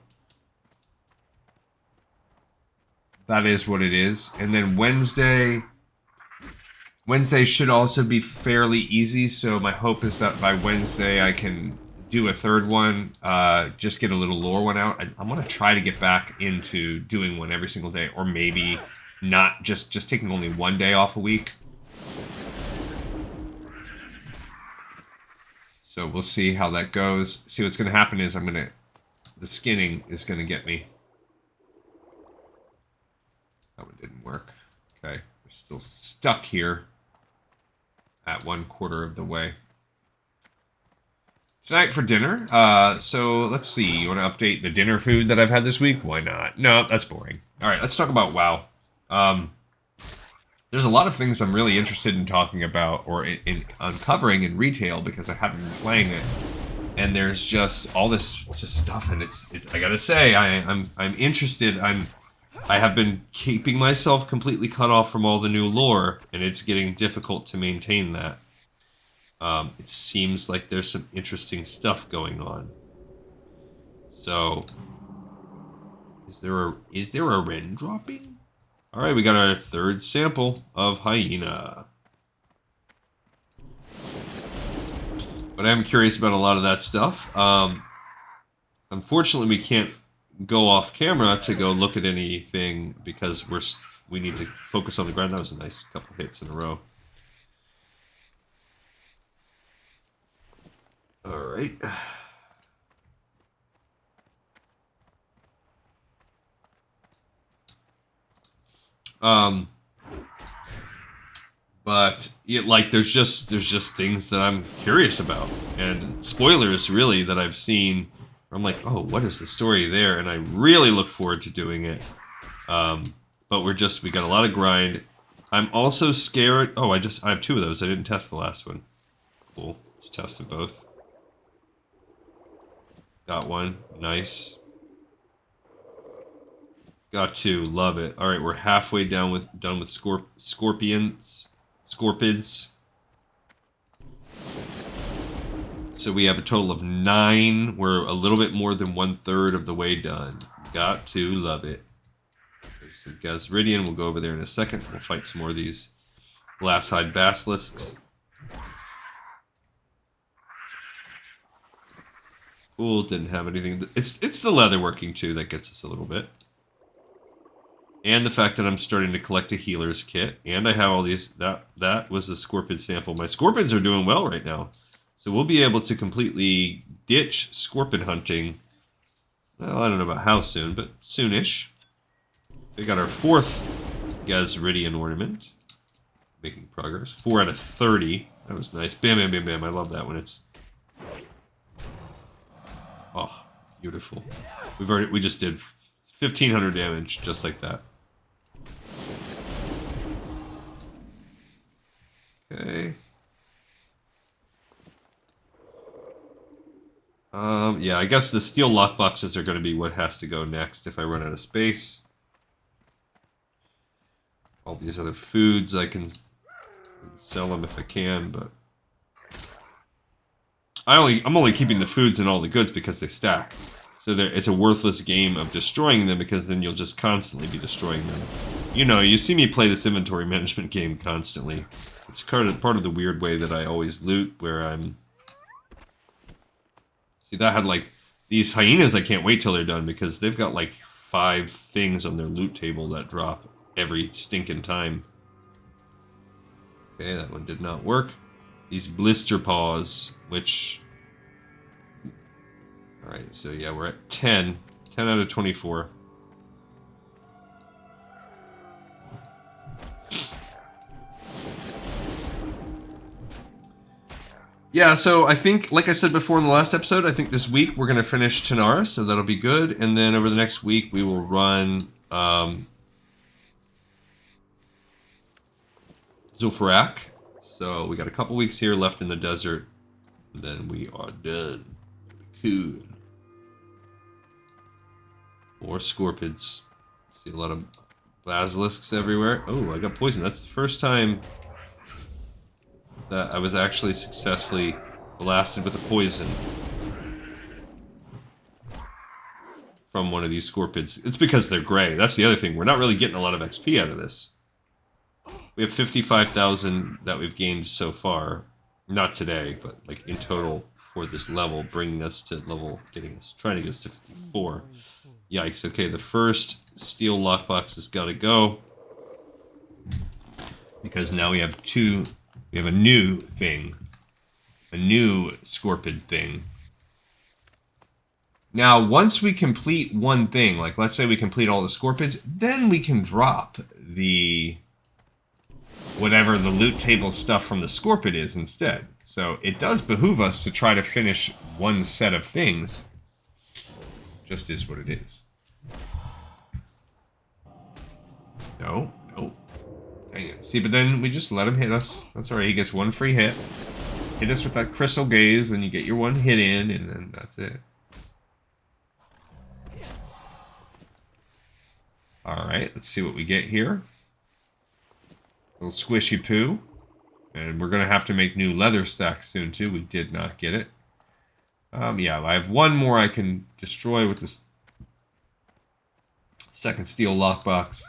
that is what it is. And then Wednesday should also be fairly easy. So my hope is that by Wednesday I can do a third one, just get a little lore one out. I'm going to try to get back into doing one every single day, or maybe not, just taking only one day off a week. So we'll see how that goes. See, what's going to happen is the skinning is going to get me. That one didn't work. Okay, we're still stuck here at 1/4 of the way. Tonight for dinner, so let's see. You want to update the dinner food that I've had this week? Why not? No, that's boring. All right, let's talk about WoW. There's a lot of things I'm really interested in talking about, or in uncovering in retail, because I haven't been playing it. And there's just all this just stuff, and it's I gotta say, I'm interested. I have been keeping myself completely cut off from all the new lore, and it's getting difficult to maintain that. It seems like there's some interesting stuff going on. So, is there a Ren dropping? All right, we got our third sample of Hyena. But I am curious about a lot of that stuff. Unfortunately, we can't go off camera to go look at anything because we need to focus on the grind. That was a nice couple hits in a row. All right. But like there's just things that I'm curious about, and spoilers really that I've seen. I'm like, oh, what is the story there? And I really look forward to doing it. But we got a lot of grind. I'm also scared. Oh, I have 2 of those. I didn't test the last one. Cool. Let's test them both. Got one. Nice. Got 2. Love it. All right, we're halfway done with scorpions. So we have a total of 9. We're a little bit more than 1/3 of the way done. Got to love it. There's the Gahz'ridian. We'll go over there in a second. We'll fight some more of these glass-eyed basilisks. Cool, didn't have anything. It's the leatherworking too that gets us a little bit. And the fact that I'm starting to collect a healer's kit. And I have all these. That was the scorpion sample. My scorpions are doing well right now. So we'll be able to completely ditch scorpion hunting. Well, I don't know about how soon, but soonish. We got our 4th Gahz'ridian ornament. Making progress. 4 out of 30. That was nice. Bam, bam, bam, bam. I love that when it's... Oh, beautiful. We just did 1,500 damage just like that. Okay. Yeah, I guess the steel lockboxes are going to be what has to go next if I run out of space. All these other foods, I can sell them if I can, but I'm only keeping the foods and all the goods because they stack. So it's a worthless game of destroying them because then you'll just constantly be destroying them. You know, you see me play this inventory management game constantly. It's part of the weird way that I always loot, where I'm... See, that had like... These hyenas, I can't wait till they're done because they've got like 5 things on their loot table that drop every stinking time. Okay, that one did not work. These blister paws, which... Alright, so yeah, we're at 10. 10 out of 24. Yeah, so I think, like I said before in the last episode, I think this week we're going to finish Tanaris, so that'll be good. And then over the next week we will run Zul'Farrak. So we got a couple weeks here left in the desert. And then we are done. Cool. More scorpions. See a lot of basilisks everywhere. Oh, I got poison. That's the first time that I was actually successfully blasted with a poison from one of these scorpions. It's because they're gray. That's the other thing. We're not really getting a lot of XP out of this. We have 55,000 that we've gained so far. Not today, but like in total for this level, bringing us to level, trying to get us to 54. Yikes. Okay, the first steel lockbox has got to go. Because now we have a new thing. A new scorpion thing. Now, once we complete one thing, like let's say we complete all the scorpions, then we can drop the whatever the loot table stuff from the scorpion is instead. So it does behoove us to try to finish one set of things. Just is what it is. No. Dang it. See, but then we just let him hit us. That's alright, he gets one free hit. Hit us with that crystal gaze, and you get your one hit in, and then that's it. Alright, let's see what we get here. Little squishy poo. And we're going to have to make new leather stacks soon, too. We did not get it. Yeah, I have one more I can destroy with this second steel lockbox.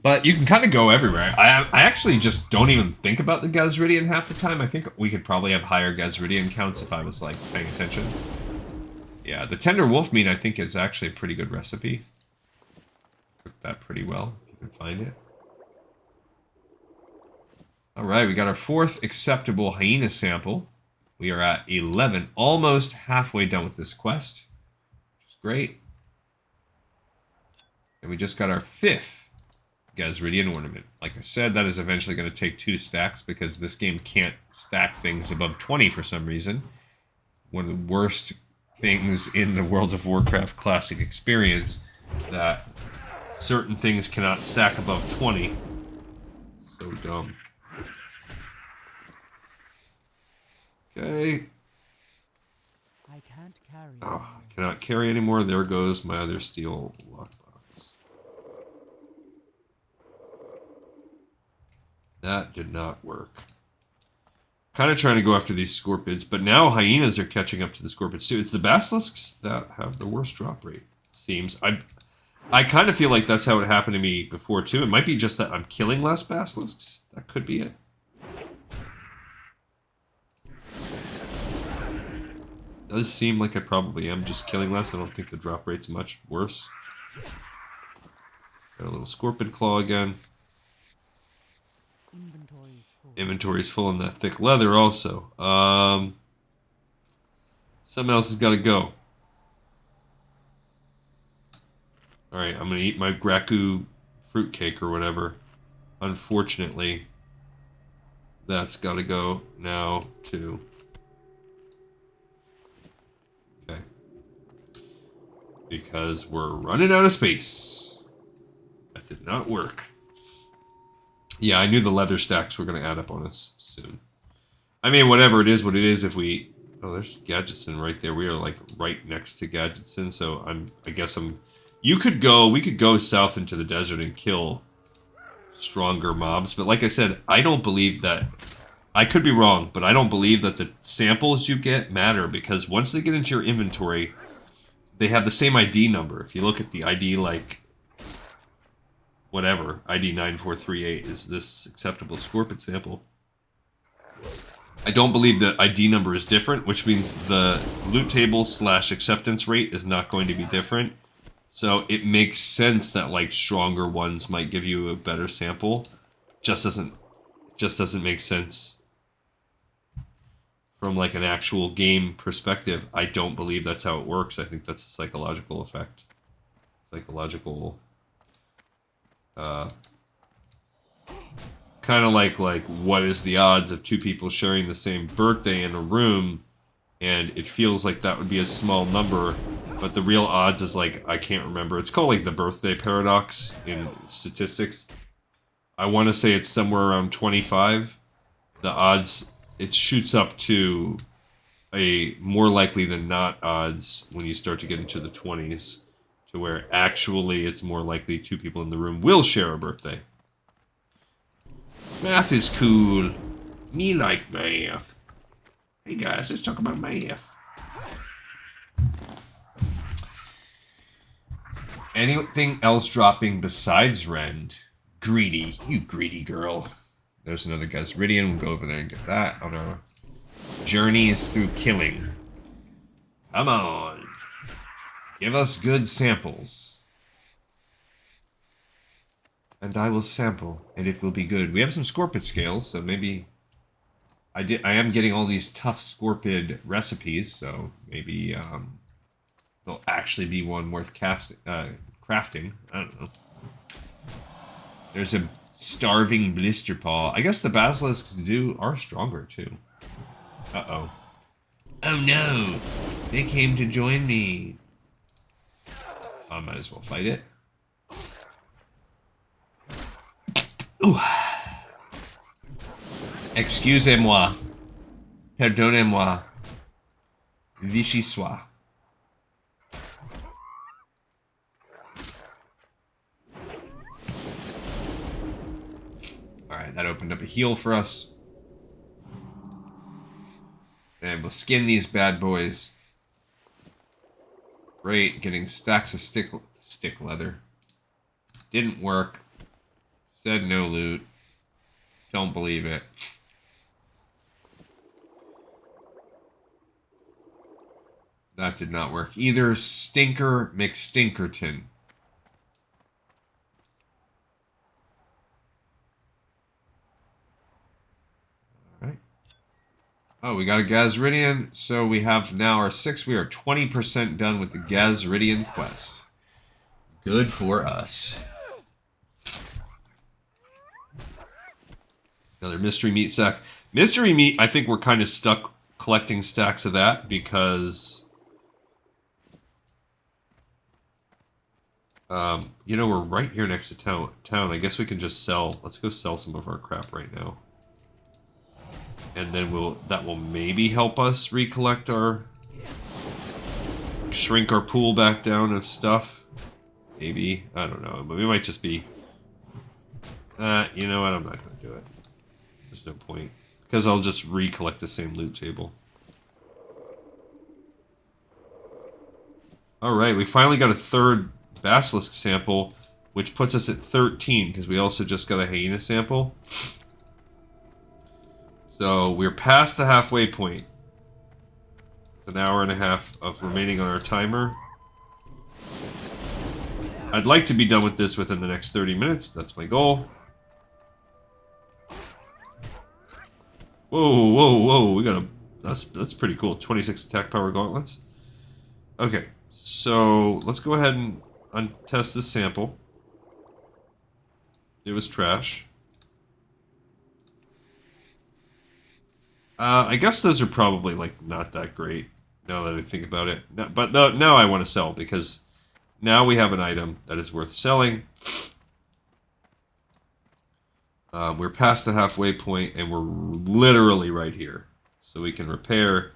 But you can kind of go everywhere. I actually just don't even think about the Gahz'ridian half the time. I think we could probably have higher Gahz'ridian counts if I was, like, paying attention. Yeah, the tender wolf meat I think is actually a pretty good recipe. Cooked that pretty well, if you can find it. Alright, we got our 4th acceptable hyena sample. We are at 11, almost halfway done with this quest, which is great. And we just got our 5th Gahz'ridian ornament. Like I said, that is eventually going to take 2 stacks because this game can't stack things above 20 for some reason. One of the worst things in the World of Warcraft classic experience, that certain things cannot stack above 20. So dumb. Okay. I can't carry. Oh, I cannot carry anymore. There goes my other steel lockbox. That did not work. Kind of trying to go after these scorpions, but now hyenas are catching up to the scorpions too. It's the basilisks that have the worst drop rate, seems. I kind of feel like that's how it happened to me before too. It might be just that I'm killing less basilisks. That could be it. Does seem like I probably am just killing less. I don't think the drop rate's much worse. Got a little scorpion claw again. Inventory's full in that thick leather also. Something else has got to go. Alright, I'm going to eat my Graku fruitcake or whatever. Unfortunately, that's got to go now too. Okay. Because we're running out of space. That did not work. Yeah, I knew the leather stacks were going to add up on us soon. I mean, whatever it is, what it is, if we... Oh, there's Gadgetstan right there. We are, like, right next to Gadgetstan, so I guess I'm... We could go south into the desert and kill stronger mobs, but like I said, I don't believe that... I could be wrong, but I don't believe that the samples you get matter, because once they get into your inventory, they have the same ID number. If you look at the ID, like... whatever, ID 9438 is this acceptable scorpion sample. I don't believe the ID number is different, which means the loot table / acceptance rate is not going to be different. So it makes sense that like stronger ones might give you a better sample. Just doesn't make sense from like an actual game perspective. I don't believe that's how it works. I think that's a psychological effect. Psychological kind of like what is the odds of 2 people sharing the same birthday in a room, and it feels like that would be a small number, but the real odds is like, I can't remember. It's called like the birthday paradox in statistics. I want to say it's somewhere around 25. The odds, it shoots up to a more likely than not odds when you start to get into the 20s, to where actually it's more likely 2 people in the room will share a birthday. Math is cool. Me like math. Hey guys, let's talk about math. Anything else dropping besides Rend? Greedy. You greedy girl. There's another Gahz'ridian. We'll go over there and get that on our journeys through killing. Come on. Give us good samples. And I will sample, and it will be good. We have some scorpid scales, so maybe... I am getting all these tough scorpid recipes, so maybe there'll actually be one worth crafting. I don't know. There's a starving blister paw. I guess the basilisks are stronger, too. Uh-oh. Oh no! They came to join me. I might as well fight it. Ooh. Excusez-moi. Pardonnez-moi. Vichy soit. Alright, that opened up a heal for us. And we'll skin these bad boys. Great, getting stacks of stick leather. Didn't work. Said no loot. Don't believe it. That did not work either. Stinker McStinkerton. Alright. Oh, we got a Gahz'ridian. So we have now our 6. We are 20% done with the Gahz'ridian quest. Good for us. Another mystery meat sack. Mystery meat, I think we're kind of stuck collecting stacks of that because... you know, we're right here next to town. I guess we can just sell. Let's go sell some of our crap right now. And then that will maybe help us recollect our... shrink our pool back down of stuff. Maybe. I don't know. But we might just be... you know what? I'm not going to do it. There's no point. Because I'll just recollect the same loot table. Alright, we finally got a third Basilisk sample, which puts us at 13, because we also just got a Hyena sample. So, we're past the halfway point. It's an hour and a half of remaining on our timer. I'd like to be done with this within the next 30 minutes. That's my goal. Whoa, whoa, whoa. We got a... That's pretty cool. 26 attack power gauntlets. Okay, so let's go ahead and untest this sample. It was trash. I guess those are probably, like, not that great, now that I think about it. But now I want to sell, because now we have an item that is worth selling. We're past the halfway point, and we're literally right here. So we can repair,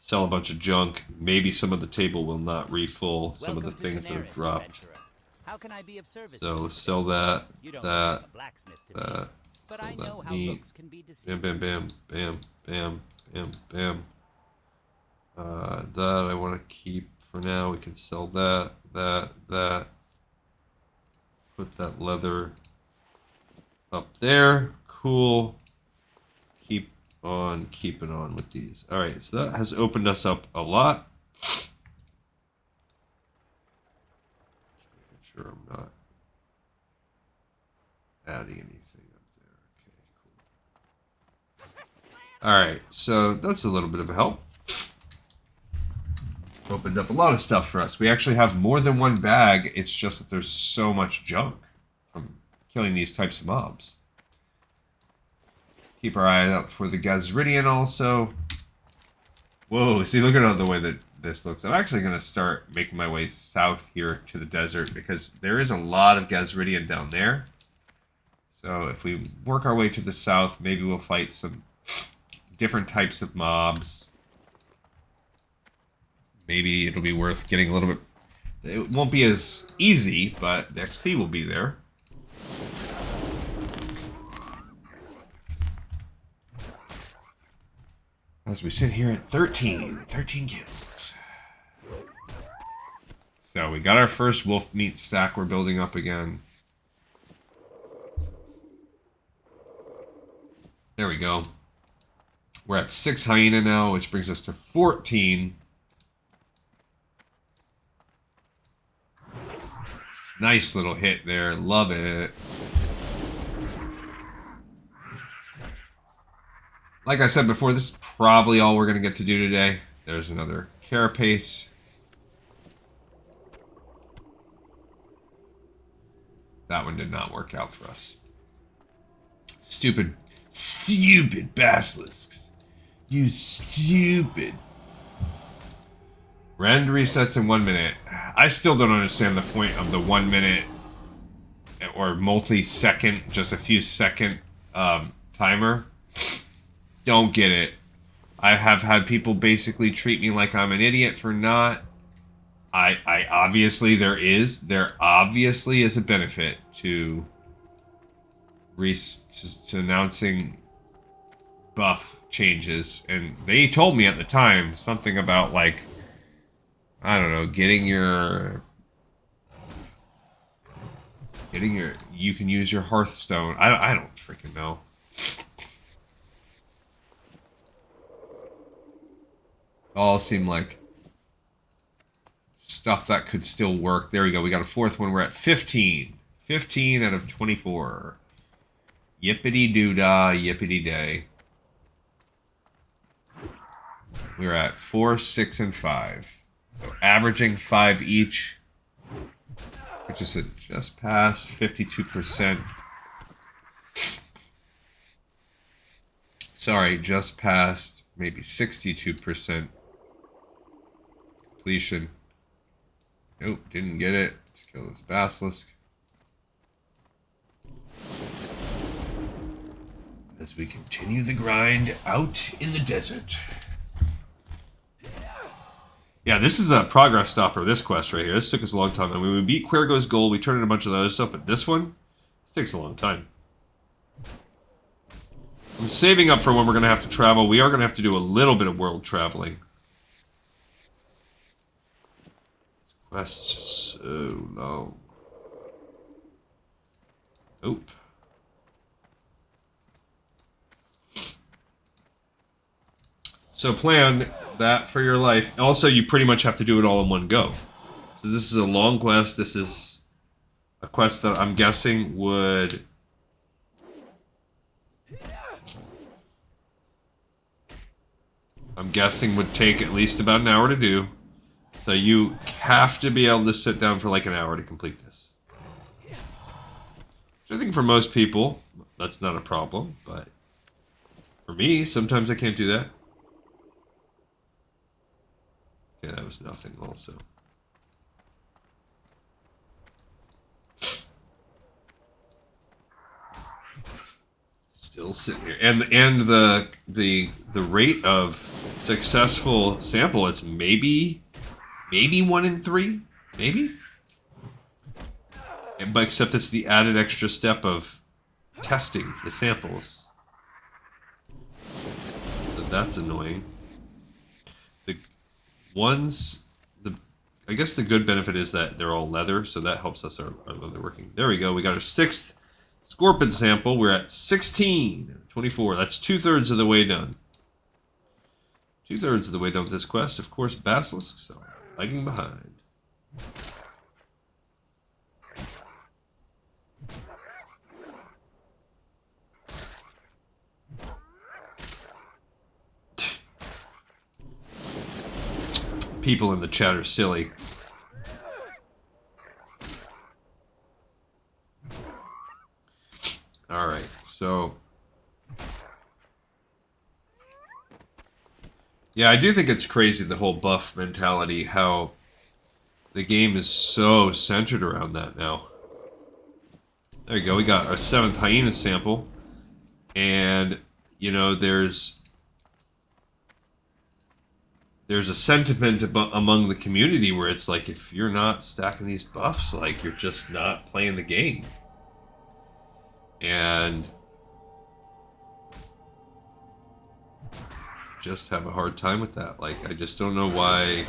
sell a bunch of junk. Maybe some of the table will not refill some of the things that have dropped. How can I be of service? So sell that, that, but I know how looks can be deceiving. bam, bam, bam, bam, bam, bam, bam. That I want to keep for now. We can sell that, that. Put that leather up there. Cool. Keep on keeping on with these. Alright, so that has opened us up a lot. Making sure I'm not adding anything up there. Okay, cool. Alright, so that's a little bit of a help. Opened up a lot of stuff for us. We actually have more than one bag. It's just that there's so much junk from killing these types of mobs. Keep our eye out for the Gahz'ridian also. Whoa, see, look at the way that this looks. I'm actually going to start making my way south here to the desert because there is a lot of Gahz'ridian down there. So if we work our way to the south, maybe we'll fight some different types of mobs. Maybe it'll be worth getting a little bit... It won't be as easy, but the XP will be there. As we sit here at 13 kills. So we got our first wolf meat stack we're building up again. There we go. We're at 6 hyena now, which brings us to 14. Nice little hit there. Love it. Like I said before, this is probably all we're going to get to do today. There's another carapace. That one did not work out for us. Stupid basilisks. You stupid. Rend resets in 1 minute. I still don't understand the point of the 1 minute or multi-second, just a few second timer. Don't get it. I have had people basically treat me like I'm an idiot for not. I obviously there obviously is a benefit to announcing buff changes, and they told me at the time something about, like, I don't know, you can use your Hearthstone. I don't freaking know. All seem like stuff that could still work. There we go. We got a fourth one. We're at 15. 15 out of 24. Yippity-doo-dah, yippity-day. We're at 4, 6, and 5. So averaging 5 each, which is just past 52%. Sorry, just past maybe 62% completion. Nope, didn't get it. Let's kill this basilisk. As we continue the grind out in the desert. Yeah, this is a progress stopper, this quest right here. This took us a long time. I mean, we beat Cuergo's goal, we turned in a bunch of other stuff, but this one, this takes a long time. I'm saving up for when we're going to have to travel. We are going to have to do a little bit of world traveling. This quest is just so long. Oop. So plan that for your life. Also, you pretty much have to do it all in one go. So this is a long quest. This is a quest that I'm guessing would... would take at least about an hour to do. So you have to be able to sit down for like an hour to complete this. Which I think for most people, that's not a problem. But for me, sometimes I can't do that. Yeah, that was nothing also. Still sitting here. And the rate of successful sample, it's maybe 1 in 3, maybe? But except it's the added extra step of testing the samples. So that's annoying. I guess the good benefit is that they're all leather, so that helps us our leather working. There we go. We got our 6th scorpion sample. We're at 16, 24. That's 2/3 of the way done. 2/3 of the way done with this quest. Of course, basilisks are lagging behind. People in the chat are silly. Alright, so... yeah, I do think it's crazy, the whole buff mentality, how the game is so centered around that now. There you go, we got our 7th hyena sample. And, you know, there's a sentiment among the community where it's like, if you're not stacking these buffs, like, you're just not playing the game. And just have a hard time with that. Like, I just don't know why,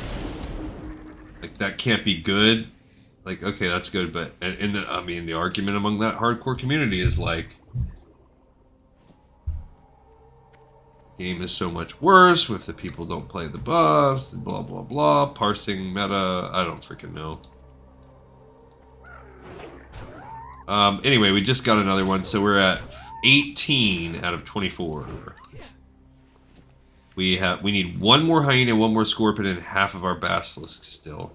like, that can't be good. Like, okay, that's good, but I mean, the argument among that hardcore community is like, game is so much worse if the people don't play the buffs, blah blah blah, parsing meta, I don't freaking know. Anyway, we just got another one, so we're at 18 out of 24. We need one more hyena, one more scorpion, and half of our basilisk still.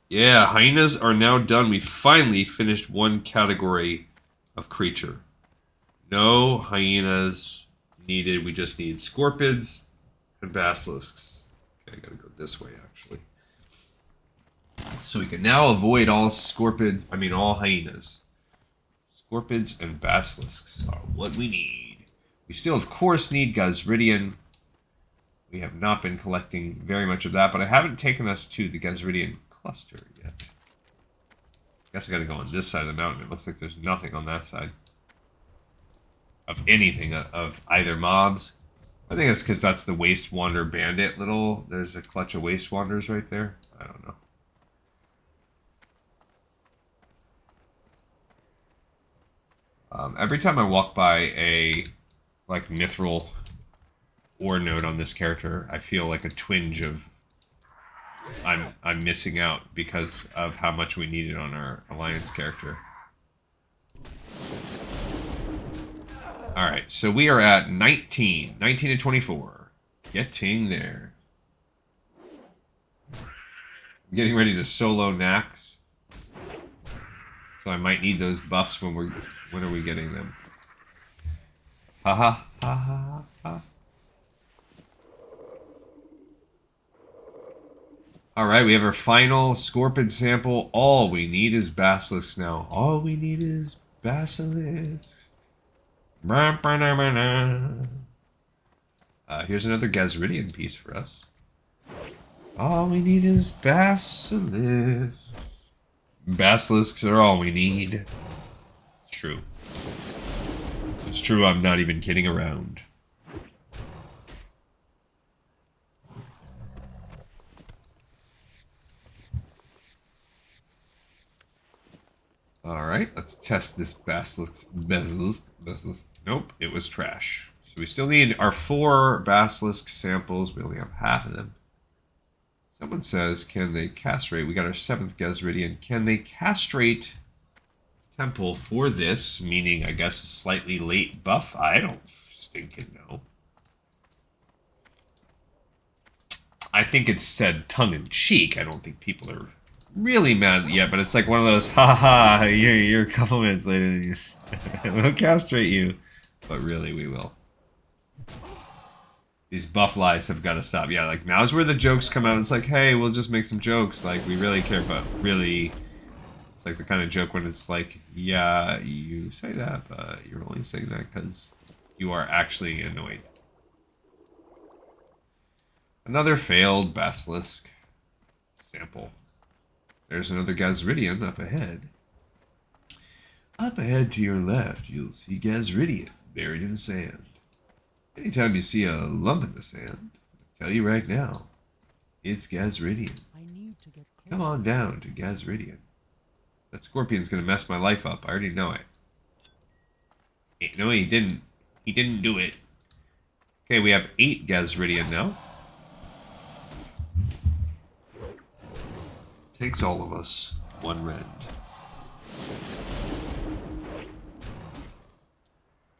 Yeah, hyenas are now done. We finally finished one category of creature. No hyenas needed. We just need scorpions and basilisks. Okay, I gotta go this way, actually. So we can now avoid all all hyenas. Scorpions and basilisks are what we need. We still, of course, need Gahz'ridian. We have not been collecting very much of that, but I haven't taken us to the Gahz'ridian cluster yet. I guess I gotta go on this side of the mountain. It looks like there's nothing on that side. Of anything, of either mobs. I think it's because that's the Waste Wander Bandit there's a clutch of Waste Wanders right there. I don't know. Every time I walk by a, like, mithril ore node on this character, I feel like a twinge of I'm missing out because of how much we needed on our alliance character. Alright, so we are at 19 to 24. Getting there. I'm getting ready to solo Nax. So I might need those buffs when are we getting them? Ha ha ha ha ha. Alright, we have our final Scorpion sample. All we need is Basilisk now. All we need is Basilisk. Here's another Gahz'ridian piece for us. All we need is Basilisk. Basilisks are all we need. It's true. It's true, I'm not even kidding around. Alright, let's test this Basilisk. Nope, it was trash. So we still need our 4 Basilisk samples. We only have half of them. Someone says, can they castrate? We got our 7th Gahz'ridian. Can they castrate Temple for this? Meaning, I guess, a slightly late buff? I don't stinking know. I think it's said tongue-in-cheek. I don't think people are really mad yet, but it's like one of those, haha, you're a couple minutes later than you. We'll castrate you. But really, we will. These buff lies have got to stop. Yeah, like, now's where the jokes come out. It's like, hey, we'll just make some jokes. Like, we really care, but really, it's like the kind of joke when it's like, yeah, you say that, but you're only saying that because you are actually annoyed. Another failed Basilisk sample. There's another Gahz'ridian up ahead. Up ahead to your left, you'll see Gahz'ridian buried in the sand. Anytime you see a lump in the sand, I'll tell you right now, it's Gahz'ridian. I need to get closer. Come on down to Gahz'ridian. That scorpion's gonna mess my life up. I already know it. No, he didn't. He didn't do it. Okay, we have 8 Gahz'ridian now. Takes all of us 1 rend.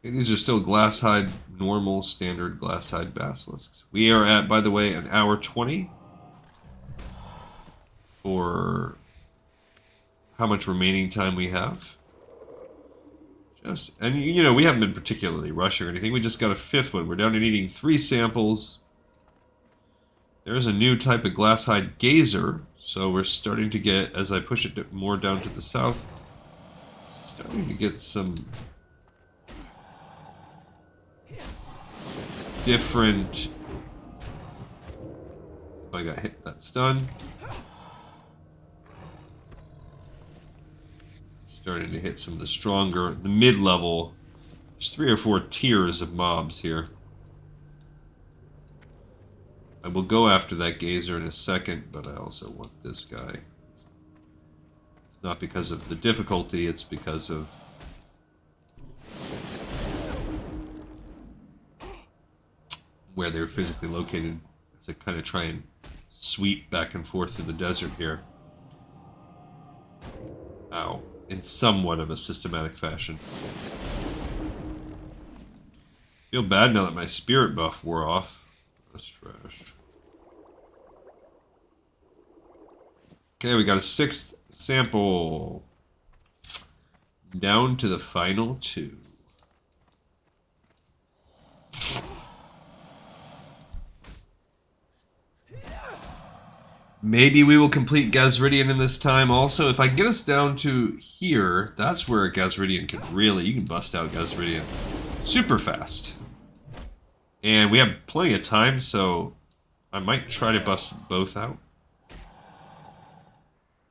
Okay, these are still Glasshide, normal, standard Glasshide Basilisks. We are at, by the way, an hour 20 for how much remaining time we have. And you know, we haven't been particularly rushing or anything. We just got a 5th one. We're down to needing 3 samples. There is a new type of Glasshide Gazer, so we're starting to get, as I push it more down to the south, starting to get some different. I got hit. That's done. Starting to hit some of the stronger, the mid-level. There's 3 or 4 tiers of mobs here. I will go after that Gazer in a second, but I also want this guy. It's not because of the difficulty, it's because of where they're physically located, as I kind of try and sweep back and forth through the desert here. Ow. In somewhat of a systematic fashion. Feel bad now that my spirit buff wore off. That's trash. Okay, we got a 6th sample. Down to the final 2. Maybe we will complete Gahz'ridian in this time also. If I get us down to here, that's where a Gahz'ridian can really, you can bust out Gahz'ridian super fast. And we have plenty of time, so I might try to bust both out.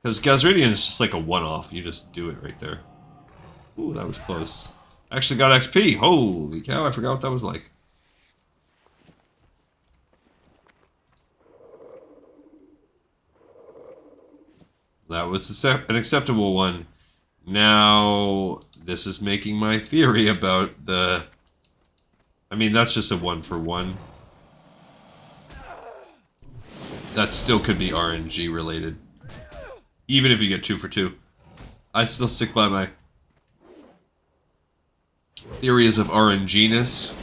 Because Gahz'ridian is just like a one-off. You just do it right there. Ooh, that was close. I actually got XP. Holy cow, I forgot what that was like. That was an acceptable one. Now, this is making my theory about the... I mean, that's just a 1-for-1. That still could be RNG related. Even if you get 2 for 2. I still stick by my theories of RNG-ness.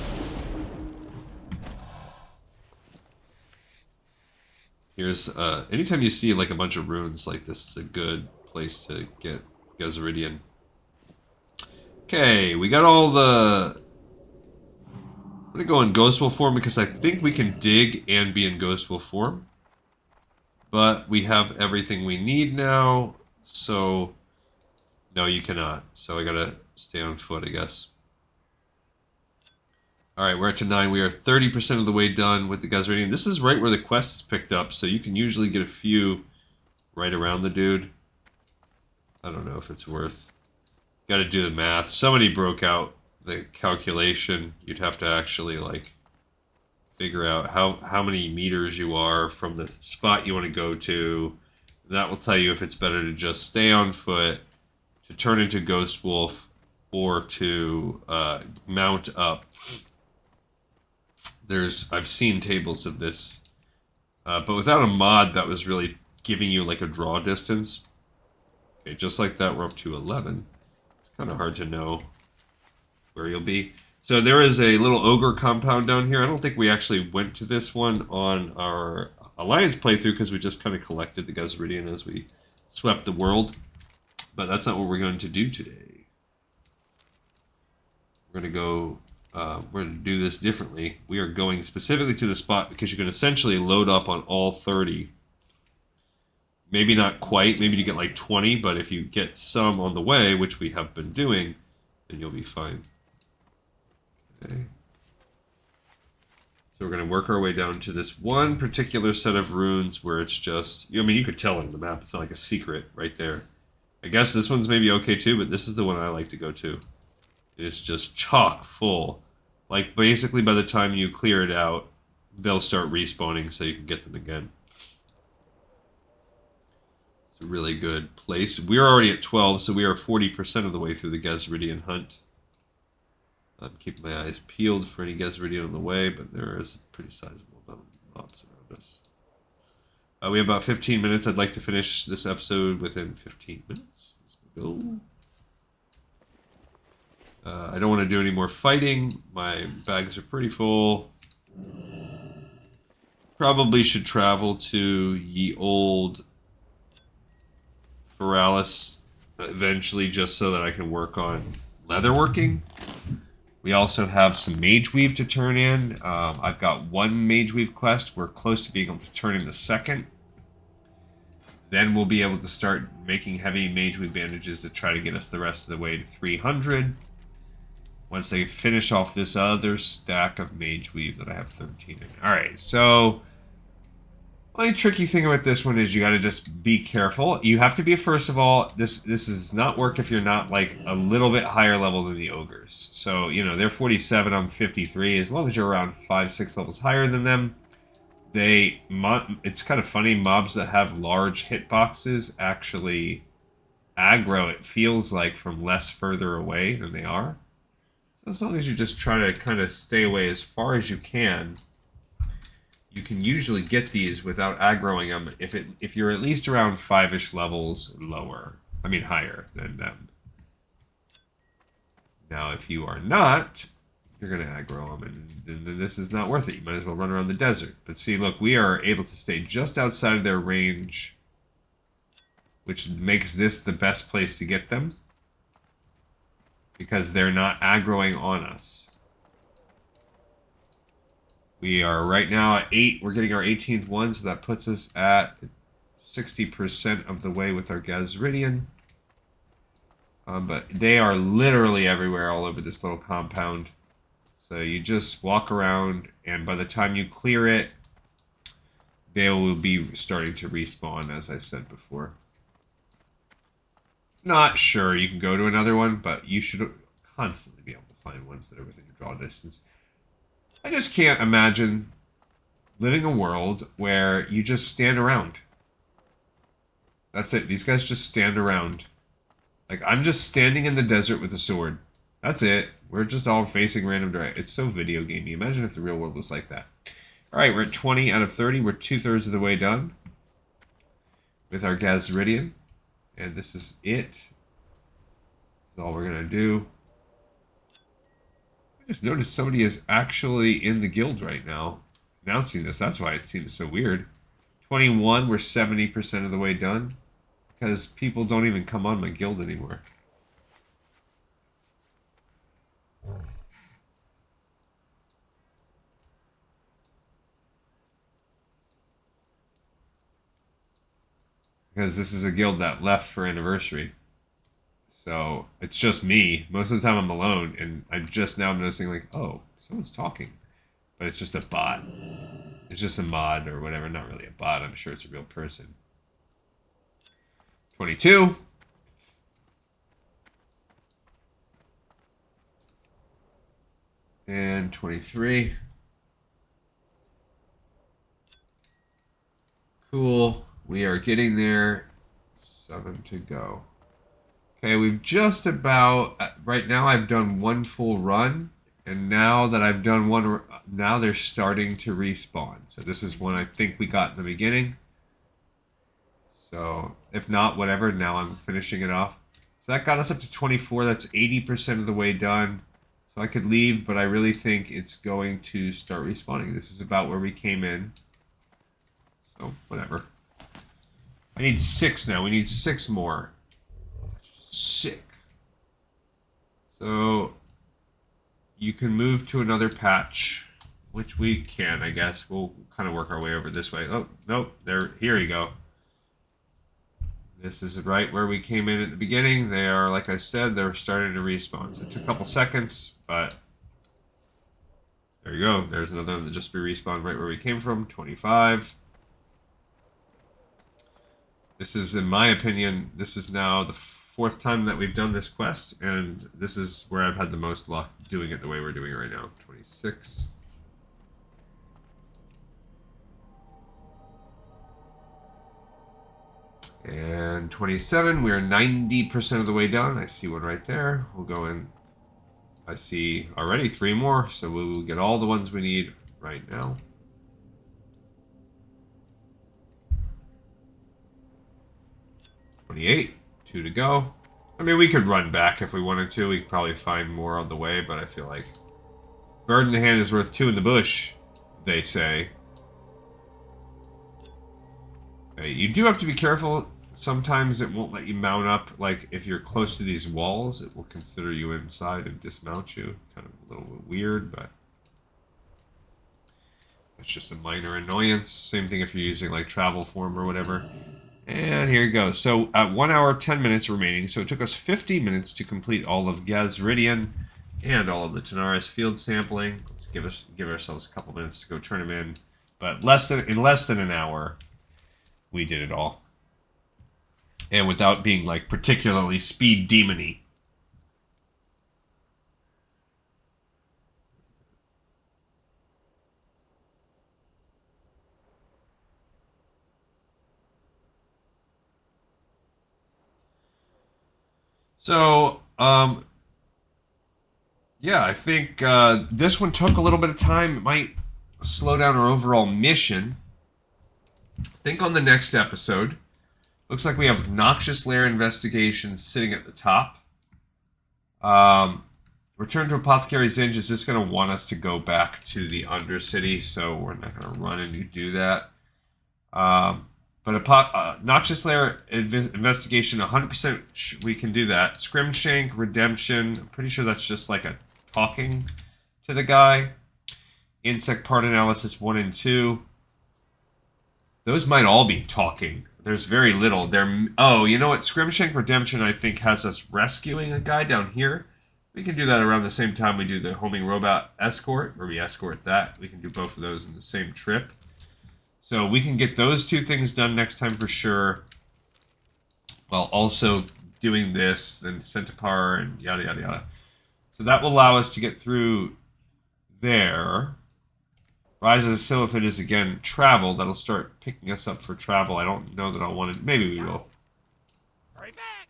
Here's, anytime you see like a bunch of runes like this, is a good place to get Gahz'ridian. Okay, we got all the... I'm gonna go in Ghost Wolf form because I think we can dig and be in Ghost Wolf form. But we have everything we need now, so... No, you cannot. So I gotta stay on foot, I guess. Alright, we're at to 9. We are 30% of the way done with the Gahz'ridian. This is right where the quest is picked up, so you can usually get a few right around the dude. I don't know if it's worth... Gotta do the math. Somebody broke out the calculation. You'd have to actually, like, figure out how many meters you are from the spot you want to go to. That will tell you if it's better to just stay on foot, to turn into Ghost Wolf, or to mount up. I've seen tables of this, but without a mod that was really giving you like a draw distance. Okay, just like that, we're up to 11. It's kind of hard to know where you'll be. So there is a little ogre compound down here. I don't think we actually went to this one on our Alliance playthrough because we just kind of collected the Gahz'ridian as we swept the world. But that's not what we're going to do today. We're going to go... we're going to do this differently. We are going specifically to the spot because you can essentially load up on all 30. Maybe not quite. Maybe you get like 20, but if you get some on the way, which we have been doing, then you'll be fine. Okay. So we're going to work our way down to this one particular set of runes where it's just... I mean, you could tell on the map. It's not like a secret right there. I guess this one's maybe okay too, but this is the one I like to go to. It's just chock full. Like, basically by the time you clear it out, they'll start respawning so you can get them again. It's a really good place. We're already at 12, so we are 40% of the way through the Gahz'ridian hunt. I'm keeping my eyes peeled for any Gahz'ridian on the way, but there is a pretty sizable amount of mobs around us. We have about 15 minutes. I'd like to finish this episode within 15 minutes. Let's go. I don't want to do any more fighting. My bags are pretty full. Probably should travel to ye old Feralis eventually just so that I can work on leatherworking. We also have some Mage Weave to turn in. I've got one Mage Weave quest. We're close to being able to turn in the second. Then we'll be able to start making heavy Mage Weave bandages to try to get us the rest of the way to 300. Once they finish off this other stack of Mage Weave that I have 13 in. Alright, so... The only tricky thing about this one is you gotta just be careful. You have to be, first of all, this does not work if you're not, like, a little bit higher level than the Ogres. So, you know, they're 47, I'm 53. As long as you're around 5-6 levels higher than them, it's kind of funny, mobs that have large hitboxes actually aggro, it feels like, from less further away than they are. As long as you just try to kind of stay away as far as you can usually get these without aggroing them if you're at least around 5-ish levels lower. I mean higher than them. Now if you are not, you're going to aggro them and then this is not worth it. You might as well run around the desert. But see, look, we are able to stay just outside of their range, which makes this the best place to get them. Because they're not aggroing on us. We are right now at 8. We're getting our 18th one, so that puts us at 60% of the way with our Gahz'ridian. But they are literally everywhere all over this little compound. So you just walk around, and by the time you clear it, they will be starting to respawn, as I said before. Not sure you can go to another one, but you should constantly be able to find ones that are within your draw distance. I just can't imagine living a world where you just stand around. That's it. These guys just stand around. Like, I'm just standing in the desert with a sword. That's it. We're just all facing random directions. It's so video gamey. Imagine if the real world was like that. Alright, we're at 20 out of 30. We're 2/3 of the way done with our Gahz'ridian. And this is it. This is all we're going to do. I just noticed somebody is actually in the guild right now announcing this. That's why it seems so weird. 21, we're 70% of the way done. Because people don't even come on my guild anymore. Because this is a guild that left for anniversary. So it's just me. Most of the time I'm alone, and I'm just now noticing like, oh, someone's talking. But it's just a bot. It's just a mod or whatever. Not really a bot. I'm sure it's a real person. 22. And 23. Cool. We are getting there. 7 to go. Okay, we've just about... Right now I've done one full run. And now that I've done one... Now they're starting to respawn. So this is one I think we got in the beginning. So, if not, whatever. Now I'm finishing it off. So that got us up to 24. That's 80% of the way done. So I could leave, but I really think it's going to start respawning. This is about where we came in. So, whatever. I need 6 now. We need 6 more. Sick. So, you can move to another patch, which we can, I guess. We'll kind of work our way over this way. Oh, nope. Here you go. This is right where we came in at the beginning. They are, like I said, they're starting to respawn. So it took a couple seconds, but there you go. There's another one that just respawned right where we came from. 25. This is, in my opinion, this is now the 4th time that we've done this quest, and this is where I've had the most luck doing it the way we're doing it right now. 26. And 27, we are 90% of the way done. I see one right there. We'll go in. I see already 3 more, so we will get all the ones we need right now. 28, 2 to go. I mean, we could run back if we wanted to. We could probably find more on the way, but I feel like bird in the hand is worth 2 in the bush, they say. Okay, you do have to be careful. Sometimes it won't let you mount up. Like, if you're close to these walls, it will consider you inside and dismount you. Kind of a little bit weird, but that's just a minor annoyance. Same thing if you're using, like, travel form or whatever. And here you go. So, at 1 hour, 10 minutes remaining. So, it took us 50 minutes to complete all of Gahz'ridian and all of the Tanaris field sampling. Let's give ourselves a couple minutes to go turn them in. But in less than an hour, we did it all. And without being, like, particularly speed demon-y. So, yeah, I think this one took a little bit of time. It might slow down our overall mission. I think on the next episode, looks like we have Noxious Lair Investigation sitting at the top. Return to Apothecary's Inn is just going to want us to go back to the Undercity, so we're not going to run and do that. But Noxious Lair Investigation, 100% we can do that. Scrimshank, Redemption, I'm pretty sure that's just like a talking to the guy. Insect Part Analysis 1 and 2. Those might all be talking. There's very little. Oh, you know what? Scrimshank Redemption, I think, has us rescuing a guy down here. We can do that around the same time we do the Homing Robot Escort, where we escort that. We can do both of those in the same trip. So we can get those 2 things done next time for sure. While also doing this, then Centaur and yada, yada, yada. So that will allow us to get through there. Rise of the Silphid is, again, travel. That'll start picking us up for travel. I don't know that I'll want to... Maybe we will. Hurry back!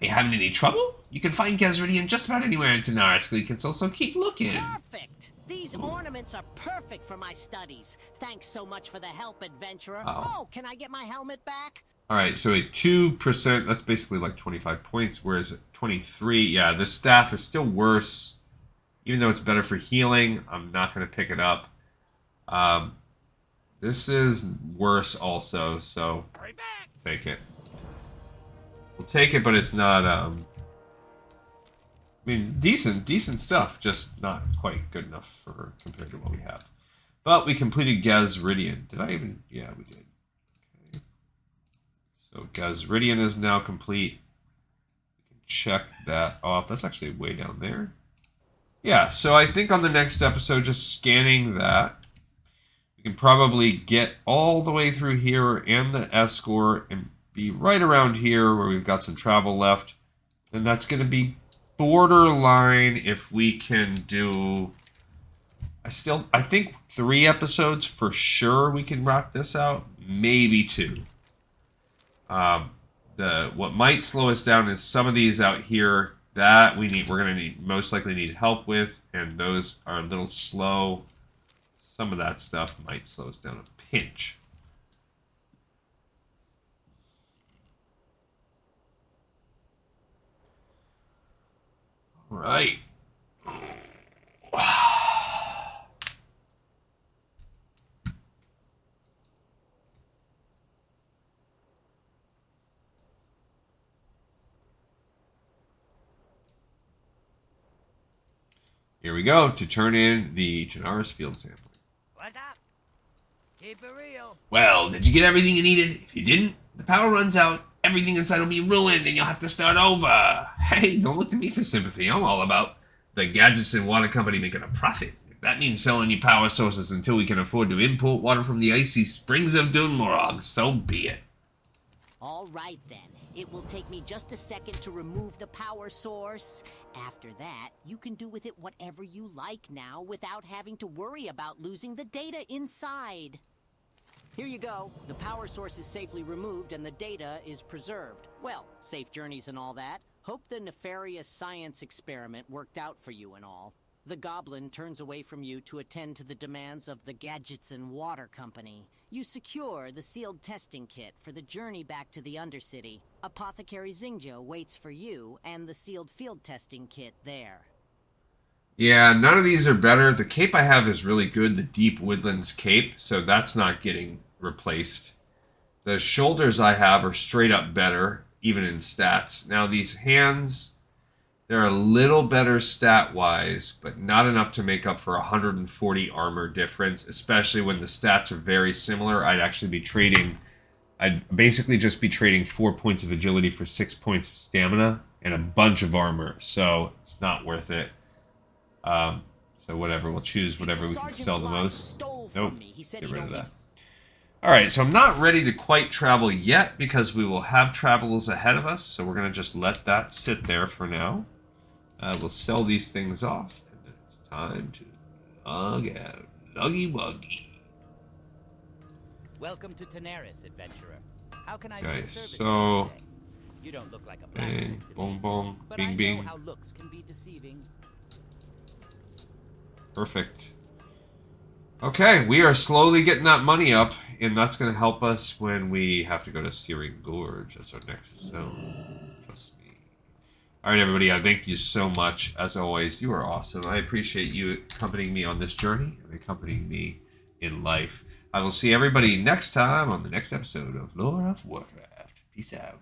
Are you having any trouble? You can find Gahz'ridian just about anywhere in Tanaris. You can also keep looking. Perfect! These ornaments are perfect for my studies. Thanks so much for the help, adventurer. Oh. Oh, can I get my helmet back? Alright, so a 2%, that's basically like 25 points, whereas at 23, yeah, the staff is still worse. Even though it's better for healing, I'm not going to pick it up. This is worse also, so take it. We'll take it, but it's not, I mean, decent stuff, just not quite good enough for compared to what we have. But we completed Gahz'ridian. Did I even? Yeah, we did. Okay. So Gahz'ridian is now complete. We can check that off. That's actually way down there. Yeah, so I think on the next episode, just scanning that, we can probably get all the way through here and the escort and be right around here where we've got some travel left. And that's going to be borderline if we can do... I think 3 episodes for sure we can wrap this out. Maybe 2. What might slow us down is some of these out here that we're going to most likely need help with, and those are a little slow. Some of that stuff might slow us down a pinch. All right. Here we go to turn in the Tanaris field sample. What's up? Keep it real. Well, did you get everything you needed? If you didn't, the power runs out, everything inside will be ruined, and you'll have to start over. Hey, don't look to me for sympathy. I'm all about the Gadgetstan Water Company making a profit. If that means selling you power sources until we can afford to import water from the icy springs of Dunmorog, so be it. All right, then. It will take me just a second to remove the power source. After that, you can do with it whatever you like now without having to worry about losing the data inside. Here you go. The power source is safely removed and the data is preserved. Well, safe journeys and all that. Hope the nefarious science experiment worked out for you and all. The goblin turns away from you to attend to the demands of the Gadgetstan Water Company. You secure the sealed testing kit for the journey back to the Undercity. Apothecary Xingjo waits for you and the sealed field testing kit there. Yeah, none of these are better. The cape I have is really good, the Deep Woodlands cape, so that's not getting replaced. The shoulders I have are straight up better, even in stats. Now these hands... they're a little better stat-wise, but not enough to make up for 140 armor difference, especially when the stats are very similar. I'd basically just be trading 4 points of agility for 6 points of stamina and a bunch of armor, so it's not worth it. So whatever, we'll choose whatever we can sell the most. Nope, get rid of that. Alright, so I'm not ready to quite travel yet because we will have travels ahead of us, so we're going to just let that sit there for now. We'll sell these things off, and then it's time to log out. Luggy wuggy. Welcome to Tanaris, adventurer. How can I Okay, be of service so... to you today? You don't look like a bang, blacksmith to boom, me, boom, but bing, I bing. know how looks can be deceiving. Perfect. Okay, we are slowly getting that money up, and that's going to help us when we have to go to Searing Gorge as our next zone. Trust me. Alright, everybody, I thank you so much. As always, you are awesome. I appreciate you accompanying me on this journey and accompanying me in life. I will see everybody next time on the next episode of Lore of Warcraft. Peace out.